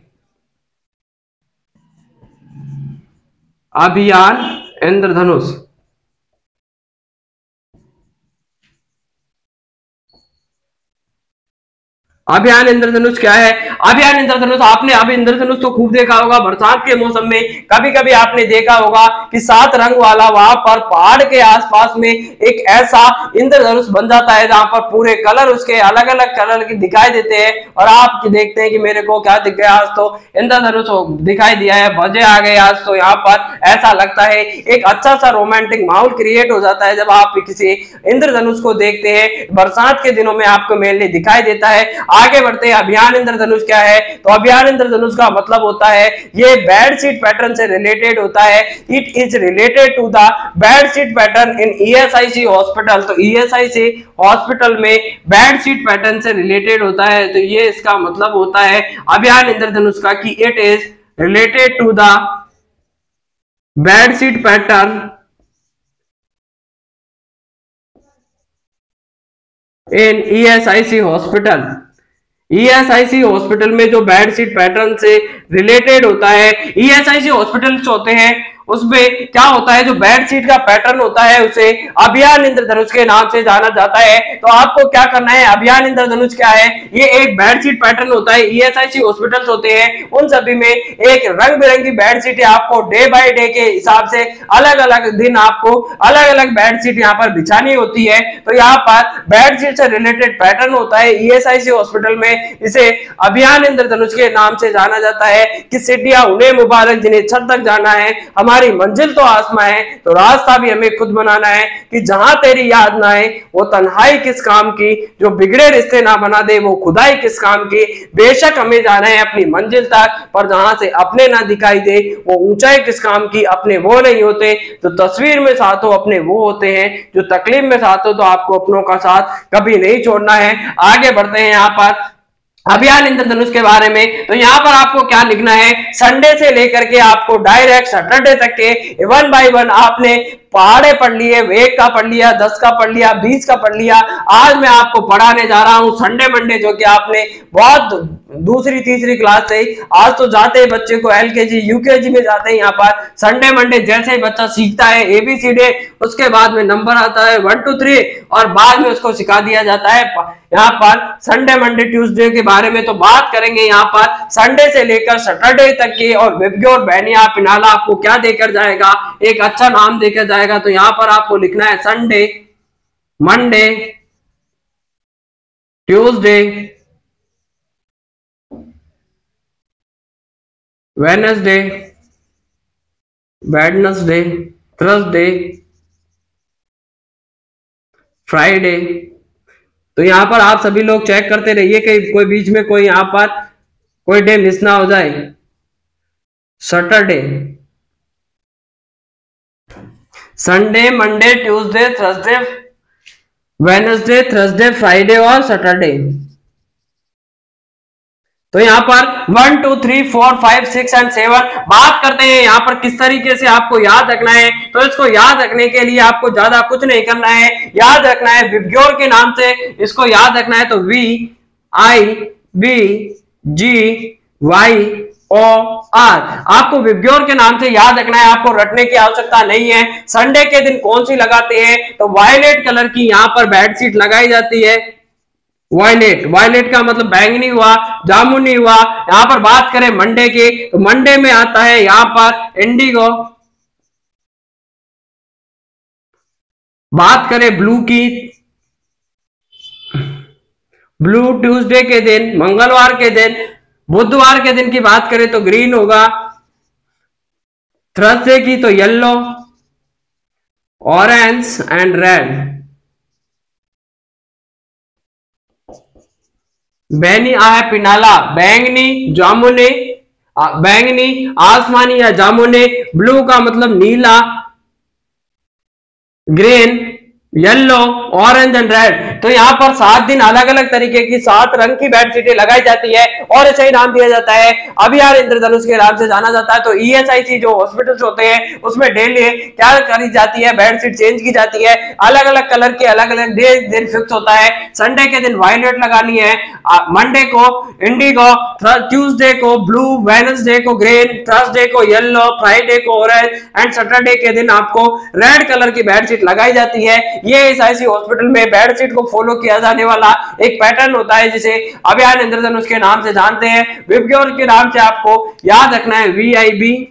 अभियान इंद्रधनुष, अभियान इंद्रधनुष क्या है। अभियान इंद्रधनुष, आपने अब इंद्रधनुष तो खूब देखा होगा बरसात के मौसम में, कभी कभी आपने देखा होगा कि 7 रंग वाला वहां पर पहाड़ के आसपास में एक ऐसा इंद्रधनुष बन जाता है जहां पर पूरे कलर उसके अलग अलग कलर के दिखाई देते हैं, और आप देखते हैं कि मेरे को क्या दिख गया, आज तो इंद्रधनुष दिखाई दिया है, मजे आ गए आज तो। यहाँ पर ऐसा लगता है एक अच्छा सा रोमांटिक माहौल क्रिएट हो जाता है जब आप किसी इंद्रधनुष को देखते हैं। बरसात के दिनों में आपको मेनली दिखाई देता है। आगे बढ़ते हैं, अभियान इंद्रधनुष क्या है। तो अभियान इंद्रधनुष का मतलब होता है ये बेडशीट पैटर्न से रिलेटेड होता है। It is related to the bedsheet pattern in ESIC hospital. तो ईएसआईसी हॉस्पिटल में बेडशीट पैटर्न से रिलेटेड होता है। तो ये इसका मतलब होता है अभियान इंद्रधनुष का कि it is related to the bedsheet pattern in ESIC hospital. ESIC hospital में जो बेडशीट पैटर्न से रिलेटेड होता है, ईएसआईसी हॉस्पिटल्स होते हैं उसमें क्या होता है, जो बेडशीट का पैटर्न होता है उसे अभियान इंद्रधनुष के नाम से जाना जाता है। तो आपको क्या करना है, अभियान इंद्रधनुष क्या है, ये एक बेडशीट पैटर्न होता है। ईएसआईसी हॉस्पिटल्स होते हैं उन सभी में एक रंग बिरंगी बेडशीट आपको डे बाय डे के हिसाब से अलग अलग दिन आपको अलग अलग बेडशीट यहाँ पर बिछानी होती है। तो यहाँ पर बेडशीट से रिलेटेड पैटर्न होता है ईएसआईसी हॉस्पिटल में, इसे अभियान इंद्रधनुष के नाम से जाना जाता है। कि सिटिया उन्हें मुबारक जिन्हें छत तक जाना है, हमारी मंजिल तो आसमां है, तो रास्ता भी हमें खुद बनाना है। कि जहां तेरी याद ना आए वो तन्हाई किस काम की, जो बिगड़े रिश्ते ना बना दे वो खुदाई किस काम की। बेशक हमें जाना है अपनी मंजिल तक, पर जहां से अपने ना दिखाई दे वो ऊंचाई किस काम की। अपने वो नहीं होते तो तस्वीर में साथ हो, अपने वो होते हैं जो तकलीफ में साथ हो। तो आपको अपनों का साथ कभी नहीं छोड़ना है। आगे बढ़ते हैं, यहाँ पर अभियान इंद्रधनुष के बारे में, तो यहाँ पर आपको क्या लिखना है, संडे से लेकर के आपको डायरेक्ट सैटरडे तक के वन बाय वन आपने पहाड़े पढ़ लिए, 1 का पढ़ लिया, 10 का पढ़ लिया, 20 का पढ़ लिया। आज मैं आपको पढ़ाने जा रहा हूं संडे मंडे, जो कि आपने बहुत दूसरी तीसरी क्लास से आज तो जाते ही बच्चे को एलकेजी यूकेजी में जाते हैं। यहाँ पर संडे मंडे जैसे ही बच्चा सीखता है एबीसीडी, उसके बाद में नंबर आता है 1 2 3 और बाद में उसको सिखा दिया जाता है। यहाँ पर संडे मंडे ट्यूसडे के बारे में तो बात करेंगे यहाँ पर संडे से लेकर सैटरडे तक की। और विबग्योर बैनिया पिनाला आपको क्या देकर जाएगा, एक अच्छा नाम देकर जाएगा। तो यहाँ पर आपको लिखना है Sunday, Monday, Tuesday, Wednesday, Wednesday, Thursday, Friday. तो यहां पर आप सभी लोग चेक करते रहिए कि कोई बीच में कोई यहां पर कोई डे मिस ना हो जाए। Saturday, Sunday, Monday, Tuesday, Thursday, Wednesday, Thursday, Friday और सैटरडे। तो यहाँ पर 1 2 3 4 5 6 एंड 7 बात करते हैं यहाँ पर किस तरीके से आपको याद रखना है। तो इसको याद रखने के लिए आपको ज्यादा कुछ नहीं करना है, याद रखना है विबग्योर के नाम से इसको याद रखना है। तो VIBGYOR आपको विबग्योर के नाम से याद रखना है, आपको रटने की आवश्यकता नहीं है। संडे के दिन कौन सी लगाते हैं, तो वायलेट कलर की यहाँ पर बेडशीट लगाई जाती है। वायलेट, वायलेट का मतलब बैंगनी हुआ, जामुनी हुआ। यहां पर बात करें मंडे की, तो मंडे में आता है यहां पर इंडिगो। बात करें ब्लू की, ब्लू ट्यूसडे के दिन, मंगलवार के दिन, बुधवार के दिन की बात करें तो ग्रीन होगा। थर्सडे की तो येलो, ऑरेंज एंड रेड। बैनी है पिनाला, बैंगनी, जामुनी, बैंगनी, आसमानी या जामुनी। ब्लू का मतलब नीला, green, yellow, orange and red. तो यहाँ पर 7 दिन अलग अलग तरीके की 7 रंग की बेडशीटें लगाई जाती है और इसे ही नाम दिया जाता है अभियान इंद्रधनुष के नाम से जाना जाता है। तो ईएसआईसी जो हॉस्पिटल्स होते हैं उसमें डेली क्या करी जाती है, बेडशीट चेंज की जाती है, अलग अलग कलर के अलग अलग दिन फिक्स होता है। संडे के दिन वायलेट लगानी है, मंडे को इंडिगो, ट्यूसडे को ब्लू, वेडनेसडे को ग्रीन, थर्सडे को येलो, फ्राइडे को ऑरेंज एंड सैटरडे के दिन आपको रेड कलर की बेडशीट लगाई जाती है। ये ईएसआईसी हॉस्पिटल में बेडशीट को फॉलो किया जाने वाला एक पैटर्न होता है जिसे अभियान इंद्रधनुष के नाम से जानते हैं। विबग्योर के नाम से आपको याद रखना है VIBGYOR,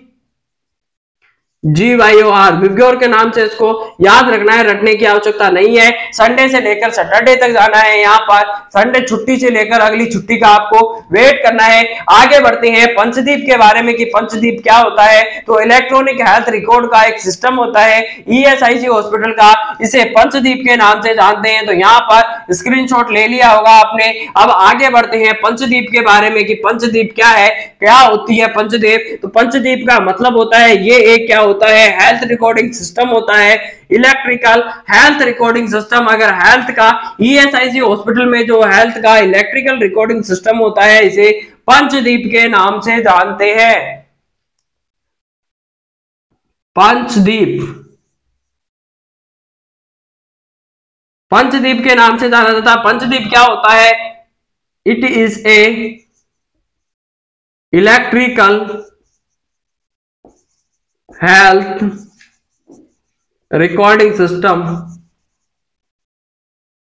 विबग्योर के नाम से इसको याद रखना है, रटने की आवश्यकता नहीं है। संडे से लेकर सैटरडे तक जाना है। यहाँ पर संडे छुट्टी से लेकर अगली छुट्टी का आपको वेट करना है। आगे बढ़ते हैं पंचदीप के बारे में कि पंचदीप क्या होता है। तो इलेक्ट्रॉनिक हेल्थ रिकॉर्ड का एक सिस्टम होता है ईएसआईसी हॉस्पिटल का, इसे पंचदीप के नाम से जानते हैं। तो यहाँ पर स्क्रीनशॉट ले लिया होगा आपने। अब आगे बढ़ते हैं पंचदीप के बारे में कि पंचदीप क्या है, क्या होती है पंचदीप। तो पंचदीप का मतलब होता है ये एक क्या होता है, हेल्थ रिकॉर्डिंग सिस्टम होता है, इलेक्ट्रिकल हेल्थ रिकॉर्डिंग सिस्टम। अगर हेल्थ का ईएसआईसी हॉस्पिटल में जो हेल्थ का इलेक्ट्रिकल रिकॉर्डिंग सिस्टम होता है इसे पंचदीप के नाम से जानते हैं। पंचदीप, पंचदीप के नाम से जाना जाता है। पंचदीप क्या होता है, it is a electrical health recording system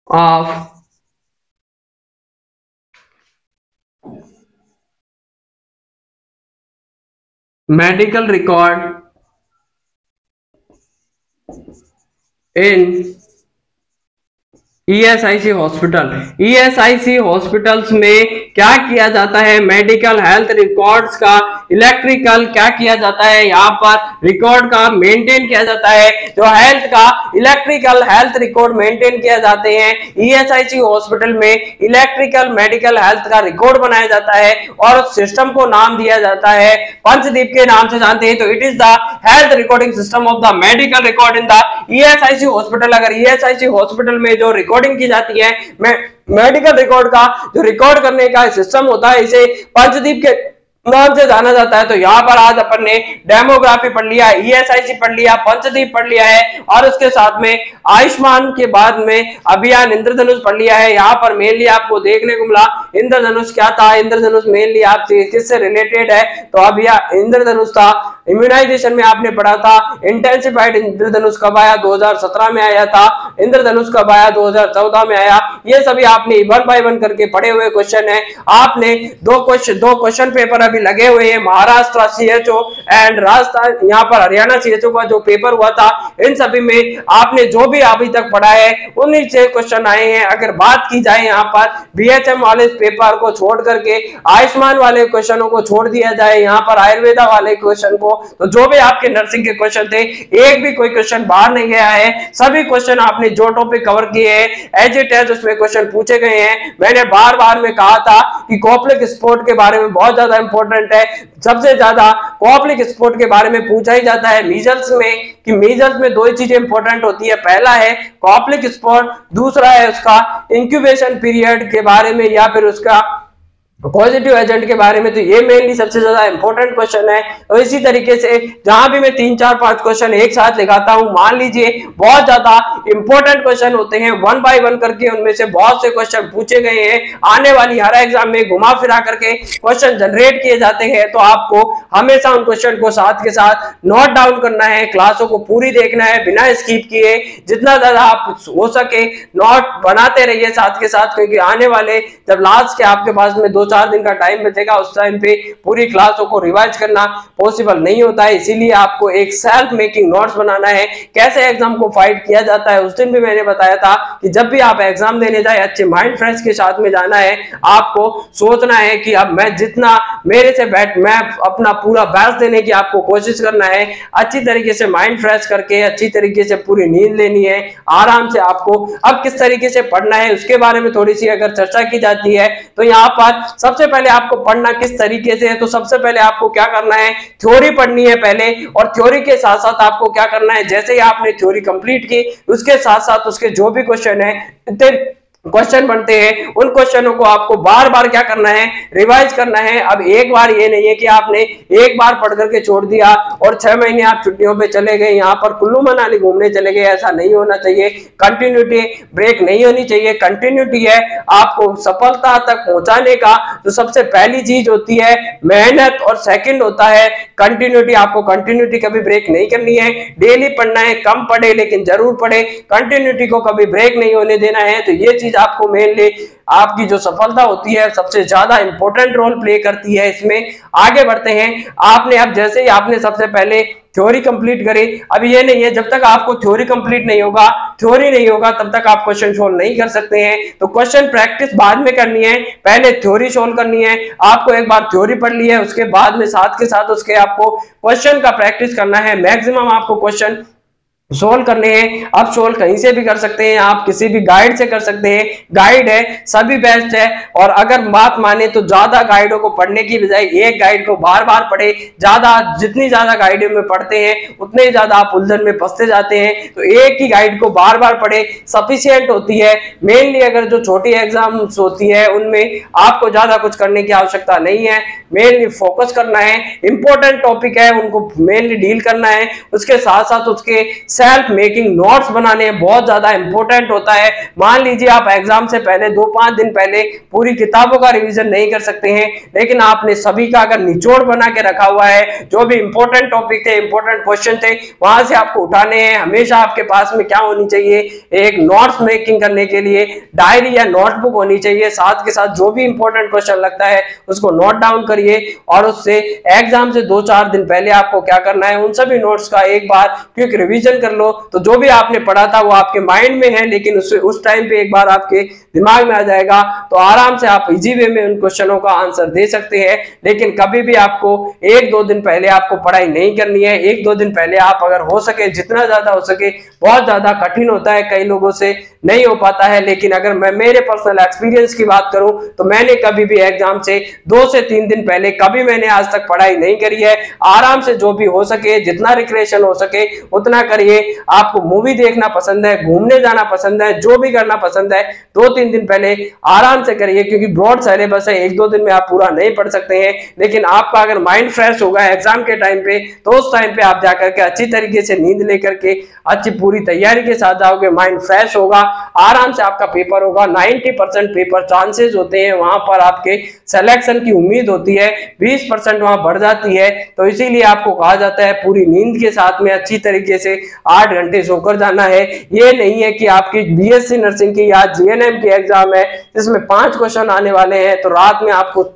of medical record in ESIC hospital. ESIC hospitals में क्या किया जाता है, मेडिकल हेल्थ रिकॉर्ड्स का इलेक्ट्रिकल क्या किया जाता है, यहाँ पर रिकॉर्ड का मेंटेन किया जाता है। जो हेल्थ का इलेक्ट्रिकल हेल्थ रिकॉर्ड मेंटेन किया जाते हैं। ईएसआईसी हॉस्पिटल में इलेक्ट्रिकल मेडिकल हेल्थ का रिकॉर्ड बनाया जाता है और उस सिस्टम को नाम दिया जाता है पंचदीप के नाम से जानते हैं। तो it is the health recording system of the medical record in the ESIC hospital. अगर ईएसआईसी हॉस्पिटल में जो रिकॉर्डिंग की जाती है मेडिकल रिकॉर्ड का जो रिकॉर्ड करने का सिस्टम होता है, इसे पंचदीप के नाम से जाना जाता है। तो यहाँ पर आज अपन ने डेमोग्राफी पढ़ लिया, ईएसआईसी पढ़ लिया, पंचदीप पढ़ लिया है और उसके साथ में आयुष्मान के बाद में अभियान इंद्रधनुष पढ़ लिया है। यहाँ पर मेनली आपको देखने को मिला इंद्रधनुष क्या था, इंद्रधनुष मेनली आपसे किससे रिलेटेड है, तो अभियान इंद्रधनुष था। इम्यूनाइजेशन में आपने पढ़ा था इंटेंसिफाइड इंद्रधनुष कब आया, 2017 में आया था। इंद्रधनुष कब आया, 2014 में आया। ये सभी आपने 1 बाय 1 करके पढ़े हुए क्वेश्चन है। आपने दो क्वेश्चन पेपर अभी लगे हुए हैं, महाराष्ट्र सीएचओ एंड राजस्थान यहाँ पर हरियाणा सीएचओ का जो पेपर हुआ था, इन सभी में आपने जो भी अभी तक पढ़ा है उन्हीं से क्वेश्चन आए हैं। अगर बात की जाए यहाँ पर बीएचएम वाले पेपर को छोड़ करके आयुष्मान वाले क्वेश्चनों को छोड़ दिया जाए, यहाँ पर आयुर्वेदा वाले क्वेश्चन को, तो जो भी आपके नर्सिंग के क्वेश्चन थे एक भी कोई क्वेश्चन बाहर नहीं गया है। सभी क्वेश्चन आपने जो टॉपिक कवर किए हैं एज इट एज उसमें क्वेश्चन पूछे गए हैं। मैंने बार बार में कहा था कि कॉम्प्लेक्स स्पोर्ट के बारे में बहुत ज्यादा इंपॉर्टेंट है। सबसे ज्यादा कॉम्प्लेक्स स्पोर्ट के बारे में पूछा ही जाता है मीजल्स में, कि मीजल्स में दो ही चीजें इंपॉर्टेंट होती है, पहला है कॉम्प्लेक्स स्पोर्ट, दूसरा है उसका इंक्यूबेशन पीरियड के बारे में या फिर उसका पॉजिटिव एजेंट के बारे में। तो ये मेनली सबसे ज्यादा इंपॉर्टेंट क्वेश्चन है। तो इसी तरीके से जहां भी मैं 3 4 5 क्वेश्चन एक साथ दिखाता हूं, मान लीजिए बहुत ज्यादा इंपॉर्टेंट क्वेश्चन होते हैं, 1 बाय 1 करके उनमें से बहुत से क्वेश्चन पूछे गए हैं। आने वाली हर एग्जाम में घुमा फिरा करके क्वेश्चन जनरेट किए जाते हैं। तो आपको हमेशा उन क्वेश्चन को साथ के साथ नोट डाउन करना है, क्लासों को पूरी देखना है बिना स्किप किए, जितना ज्यादा आप हो सके नोट बनाते रहिए साथ के साथ, क्योंकि आने वाले जब लास्ट के आपके पास में 2-4 दिन का टाइम बचेगा, उस टाइम पे पूरी क्लासों को रिवाइज करना पॉसिबल नहीं होता है। इसीलिए आपको एक सेल्फ मेकिंग नोट्स बनाना है। कैसे एग्जाम को फाइट किया जाता है उस दिन भी मैंने बताया था कि जब भी आप एग्जाम देने जाए अच्छे माइंड फ्रेश के साथ में जाना है। आपको सोचना है कि अब मैं जितना मेरे से मैं अपना पूरा बेस्ट देने की आपको कोशिश करना है, अच्छी तरीके से माइंड फ्रेश करके अच्छी तरीके से पूरी नींद लेनी है आराम से। आपको अब किस तरीके से पढ़ना है उसके बारे में थोड़ी सी अगर चर्चा की जाती है, तो यहाँ पर सबसे पहले आपको पढ़ना किस तरीके से है, तो सबसे पहले आपको क्या करना है, थ्योरी पढ़नी है पहले, और थ्योरी के साथ साथ आपको क्या करना है, जैसे ही आपने थ्योरी कंप्लीट की उसके साथ साथ उसके जो भी क्वेश्चन है क्वेश्चन बनते हैं, उन क्वेश्चनों को आपको बार बार क्या करना है, रिवाइज करना है। अब एक बार ये नहीं है कि आपने एक बार पढ़ करके छोड़ दिया और 6 महीने आप छुट्टियों पे चले गए, यहाँ पर कुल्लू मनाली घूमने चले गए, ऐसा नहीं होना चाहिए। कंटिन्यूटी ब्रेक नहीं होनी चाहिए, कंटिन्यूटी है आपको सफलता तक पहुंचाने का। तो सबसे पहली चीज होती है मेहनत और सेकंड होता है कंटिन्यूटी। आपको कंटिन्यूटी कभी ब्रेक नहीं करनी है, डेली पढ़ना है, कम पढ़े लेकिन जरूर पढ़े, कंटिन्यूटी को कभी ब्रेक नहीं होने देना है। तो ये चीज आपको मेनली आपकी जो सफलता होती है सबसे ज्यादा इंपॉर्टेंट रोल प्ले करती है इसमें। आगे बढ़ते हैं। आपने अब जैसे ही आपने सबसे पहले थ्योरी कंप्लीट करी, अब ये नहीं है जब तक आपको थ्योरी कंप्लीट नहीं होगा, थ्योरी नहीं होगा तब तक आप क्वेश्चन सोल्व नहीं कर सकते हैं। तो क्वेश्चन प्रैक्टिस बाद में करनी है, पहले थ्योरी सोल्व करनी है। आपको एक बार थ्योरी पढ़ ली है उसके बाद में साथ के साथ उसके आपको क्वेश्चन का प्रैक्टिस करना है। मैक्सिमम आपको क्वेश्चन सोल्व करने हैं। आप सोल्व कहीं से भी कर सकते हैं, आप किसी भी गाइड से कर सकते हैं, गाइड है सभी बेस्ट है। और अगर बात माने तो ज्यादा गाइडों को पढ़ने की बजाय एक गाइड को बार बार पढ़े, ज्यादा जितनी ज्यादा गाइडों में पढ़ते हैं उतने ही ज्यादा आप उलझन में फंसते जाते हैं। तो एक ही गाइड को बार बार पढ़े सफिशियंट होती है। मेनली अगर जो छोटी एग्जाम्स होती है उनमें आपको ज्यादा कुछ करने की आवश्यकता नहीं है, मेनली फोकस करना है, इंपॉर्टेंट टॉपिक है उनको मेनली डील करना है। उसके साथ साथ उसके सेल्फ मेकिंग नोट्स बनाने बहुत ज्यादा इंपॉर्टेंट होता है। मान लीजिए आप एग्जाम से पहले 2-5 दिन पहले पूरी किताबों का रिवीजन नहीं कर सकते हैं, लेकिन आपने सभी का अगर निचोड़ बना के रखा हुआ है, जो भी इंपॉर्टेंट टॉपिक थे, इंपॉर्टेंट क्वेश्चन थे, वहां से आपको उठाने हैं। हमेशा आपके पास में क्या होनी चाहिए, एक नोट्स मेकिंग करने के लिए डायरी या नोटबुक होनी चाहिए। साथ के साथ जो भी इंपॉर्टेंट क्वेश्चन लगता है उसको नोट डाउन करिए और उससे एग्जाम से 2-4 दिन पहले आपको क्या करना है, उन सभी नोट्स का एक बार क्विक रिवीजन कर कर लो तो जो भी आपने पढ़ा था वो आपके माइंड में है, लेकिन उस टाइम पे एक बार आपके दिमाग में आ जाएगा तो आराम से आप इजी वे में उन क्वेश्चनों का आंसर दे सकते हैं। लेकिन कभी भी आपको 1-2 दिन पहले आपको पढ़ाई नहीं करनी है। 1-2 दिन पहले आप अगर हो सके जितना ज्यादा हो सके, बहुत ज्यादा कठिन होता है, कई लोगों से नहीं हो पाता है, लेकिन अगर मैं मेरे पर्सनल एक्सपीरियंस की बात करूं तो मैंने कभी भी एग्जाम से 2 से 3 दिन पहले कभी मैंने आज तक पढ़ाई नहीं करी है। आराम से जो भी हो सके, जितना रिक्रिएशन हो सके उतना करिए। आपको मूवी देखना पसंद है, घूमने जाना पसंद है, जो भी करना पसंद है 2-3 दिन पहले आराम से करिए, क्योंकि ब्रॉड सिलेबस है, 1-2 दिन में आप पूरा नहीं पढ़ सकते हैं। लेकिन आपका अगर माइंड फ्रेश होगा एग्जाम के टाइम पे तो उस टाइम पे आप जाकर के अच्छी तरीके से नींद लेकर के अच्छी पूरी तैयारी के साथ जाओगे, माइंड फ्रेश होगा, आराम से आपका पेपर होगा। 90% पेपर चांसेस होते हैं, वहां पर आपके सिलेक्शन की उम्मीद होती है, 20% वहां बढ़ जाती है। तो इसीलिए आपको कहा जाता है पूरी नींद के साथ में अच्छी तरीके से 8 घंटे सोकर जाना है। ये नहीं है कि आपकी बीएससी नर्सिंग की या जीएनएम की एग्जाम है जिसमें 5 क्वेश्चन आने वाले हैं तो रात में आपको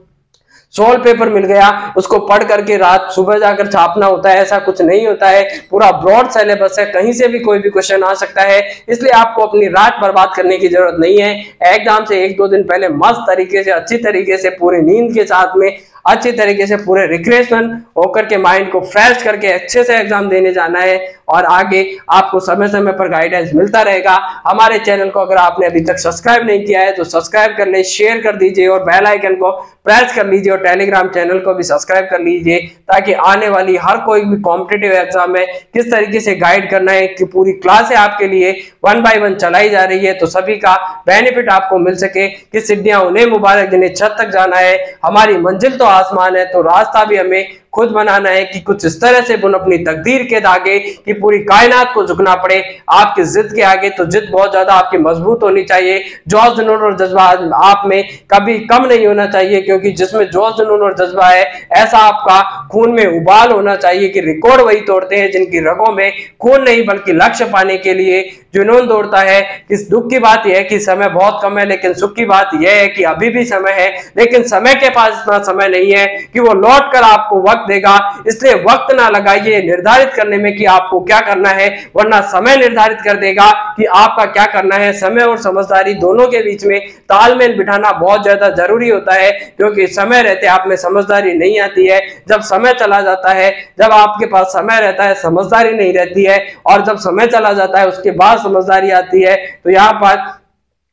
16 पेपर मिल गया, उसको पढ़ करके रात सुबह जाकर छापना होता है। ऐसा कुछ नहीं होता है, पूरा ब्रॉड सिलेबस है, कहीं से भी कोई भी क्वेश्चन आ सकता है। इसलिए आपको अपनी रात बर्बाद करने की जरूरत नहीं है। एग्जाम से 1-2 दिन पहले मस्त तरीके से, अच्छी तरीके से, पूरी नींद के साथ में अच्छी तरीके से पूरे रिक्रिएशन होकर के माइंड को फ्रेश करके अच्छे से एग्जाम देने जाना है। और आगे आपको समय समय पर गाइडेंस मिलता रहेगा। हमारे चैनल को अगर आपने अभी तक सब्सक्राइब नहीं किया है तो सब्सक्राइब कर ले, शेयर कर दीजिए और बेल आइकन को प्रेस कर लीजिए और टेलीग्राम चैनल को भी सब्सक्राइब कर लीजिए, ताकि आने वाली हर कोई भी कॉम्पिटिटिव एग्जाम में किस तरीके से गाइड करना है कि पूरी क्लास है आपके लिए 1 बाय 1 चलाई जा रही है, तो सभी का बेनिफिट आपको मिल सके कि सीढ़ियां उन्हें मुबारक जिन्हें छत तक जाना है। हमारी मंजिल तो आसमान है, तो रास्ता भी हमें खुद बनाना है कि कुछ इस तरह से बुन अपनी तकदीर के धागे कि पूरी कायनात को झुकना पड़े आपकी जिद के आगे। तो जिद बहुत ज्यादा आपकी मजबूत होनी चाहिए, जोश जुनून और जज्बा आप में कभी कम नहीं होना चाहिए, क्योंकि जिसमें जोश जुनून और जज्बा है ऐसा आपका खून में उबाल होना चाहिए कि रिकॉर्ड वही तोड़ते हैं जिनकी रगों में खून नहीं बल्कि लक्ष्य पाने के लिए जुनून दौड़ता है। इस दुख की बात यह है कि समय बहुत कम है, लेकिन सुख की बात यह है कि अभी भी समय है, लेकिन समय के पास इतना समय नहीं है कि वो लौट कर आपको वक्त देगा। इसलिए वक्त ना लगाइए निर्धारित करने में कि आपको क्या करना है, वरना समय निर्धारित कर देगा कि आपका क्या करना है। समय और समझदारी दोनों के बीच में तालमेल बिठाना बहुत ज्यादा जरूरी होता है, क्योंकि समय रहते आप में समझदारी नहीं आती है। जब समय चला जाता है, जब आपके पास समय रहता है समझदारी नहीं रहती है, और जब समय चला जाता है उसके बाद समझदारी आती है। तो यहाँ पर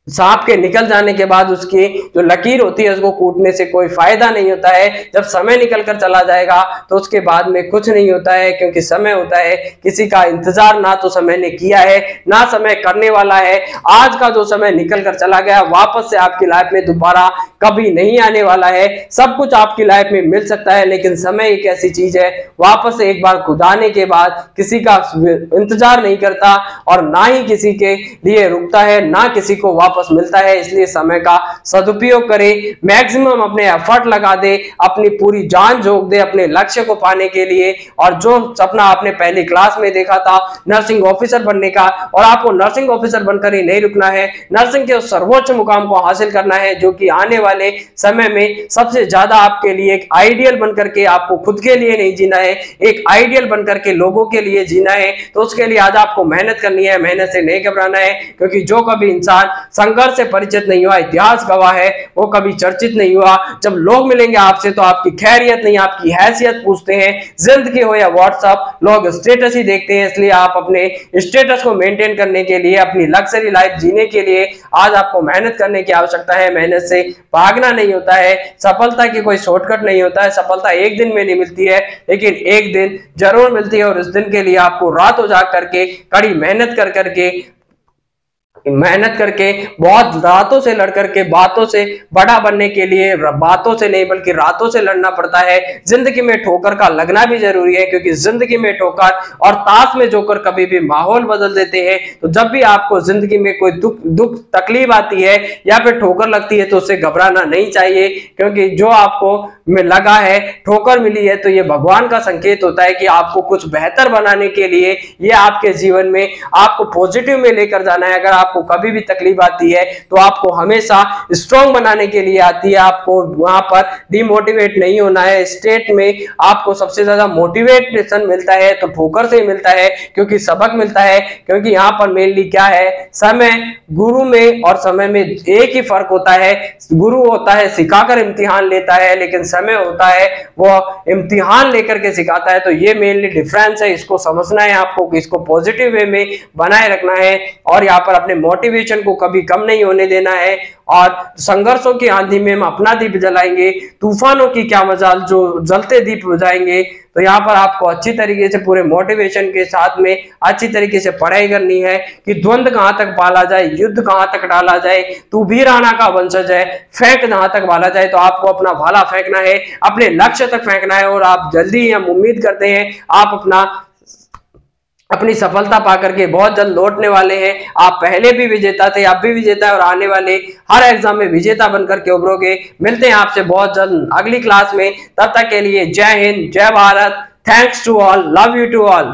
सांप के निकल जाने के बाद उसकी जो लकीर होती है उसको कूटने से कोई फायदा नहीं होता है। जब समय निकल कर चला जाएगा तो उसके बाद में कुछ नहीं होता है, क्योंकि समय होता है किसी का इंतजार ना तो समय ने किया है ना समय करने वाला है। आज का जो समय निकल कर चला गया वापस से आपकी लाइफ में दोबारा कभी नहीं आने वाला है। सब कुछ आपकी लाइफ में मिल सकता है, लेकिन समय एक ऐसी चीज है वापस से एक बार खुदाने के बाद किसी का इंतजार नहीं करता और ना ही किसी के लिए रुकता है, ना किसी को वापस मिलता है। इसलिए समय का सदुपयोग करें, मैक्सिमम अपने एफर्ट लगा दे, अपनी पूरी जान झोंक दे अपने लक्ष्य को पाने के लिए। और जो सपना आपने पहली क्लास में देखा था नर्सिंग ऑफिसर बनने का, और आपको नर्सिंग ऑफिसर बनकर ही नहीं रुकना है, नर्सिंग के उस सर्वोच्च मुकाम को हासिल करना है जो कि आने वाले समय में सबसे ज्यादा आपके लिए एक आइडियल बनकर के, आपको खुद के लिए नहीं जीना है, एक आइडियल बनकर के लोगों के लिए जीना है। तो उसके लिए आज आपको मेहनत करनी है, मेहनत से नहीं घबराना है, क्योंकि जो कभी इंसान संघर्ष से परिचित नहीं हुआ, इतिहास गवाह है, वो कभी चर्चित नहीं हुआ। जब लोग मिलेंगे आपसे तो आपकी खैरियत नहीं आपकी हैसियत पूछते हैं। जिंदगी हो या व्हाट्सएप, लोग स्टेटस ही देखते हैं। इसलिए आप अपने स्टेटस को मेंटेन करने के लिए, अपनी लग्जरी लाइफ जीने के लिए आज आपको मेहनत करने की आवश्यकता है। मेहनत से भागना नहीं होता है, सफलता की कोई शॉर्टकट नहीं होता है। सफलता एक दिन में नहीं मिलती है, लेकिन एक दिन जरूर मिलती है, और इस दिन के लिए आपको रातों जाग करके कड़ी मेहनत करके बहुत रातों से लड़ करके बातों से बड़ा बनने के लिए बातों से नहीं बल्कि रातों से लड़ना पड़ता है। जिंदगी में ठोकर का लगना भी जरूरी है, क्योंकि जिंदगी में ठोकर और ताश में जोकर कभी भी माहौल बदल देते हैं। तो जब भी आपको जिंदगी में कोई दुख तकलीफ आती है या फिर ठोकर लगती है तो उससे घबराना नहीं चाहिए, क्योंकि जो आपको में लगा है ठोकर मिली है तो ये भगवान का संकेत होता है कि आपको कुछ बेहतर बनाने के लिए, ये आपके जीवन में आपको पॉजिटिव में लेकर जाना है। अगर आप आपको कभी भी तकलीफ आती है तो आपको हमेशा स्ट्रॉन्ग बनाने के लिए आती है, आपको वहां पर डिमोटिवेट नहीं होना है। स्टेट में आपको सबसे ज्यादा मोटिवेशन मिलता है तो ठोकर से ही मिलता है, क्योंकि सबक मिलता है, क्योंकि यहाँ पर मेनली क्या है, समय, गुरु में और समय में एक ही फर्क होता है। गुरु होता है सिखाकर इम्तिहान लेता है, लेकिन समय होता है वो इम्तिहान लेकर के सिखाता है। तो ये मेनली डिफरेंस है, इसको समझना है आपको कि इसको पॉजिटिव वे में बनाए रखना है और यहाँ पर अपने मोटिवेशन को कभी कम नहीं होने देना है। और संघर्षों की आंधी में हम अपना दीप जलाएंगे, तूफानों की क्या मजाल जो जलते दीप बुझाएंगे। तो यहाँ पर आपको अच्छी तरीके से पूरे मोटिवेशन के साथ में अच्छी तरीके से पढ़ाई करनी है कि द्वंद्व कहाँ तक पाला जाए, युद्ध कहाँ तक डाला जाए, तू भी राणा का वंशज है, फेंक जहां तक भाला जाए। तो आपको अपना भाला फेंकना है, अपने लक्ष्य तक फेंकना है और आप जल्दी, हम उम्मीद करते हैं आप अपनी सफलता पाकर के बहुत जल्द लौटने वाले हैं। आप पहले भी विजेता थे, अब भी विजेता है और आने वाले हर एग्जाम में विजेता बनकर के उभरोगे। मिलते हैं आपसे बहुत जल्द अगली क्लास में, तब तक के लिए जय हिंद, जय Bharat, thanks to all, love you to all.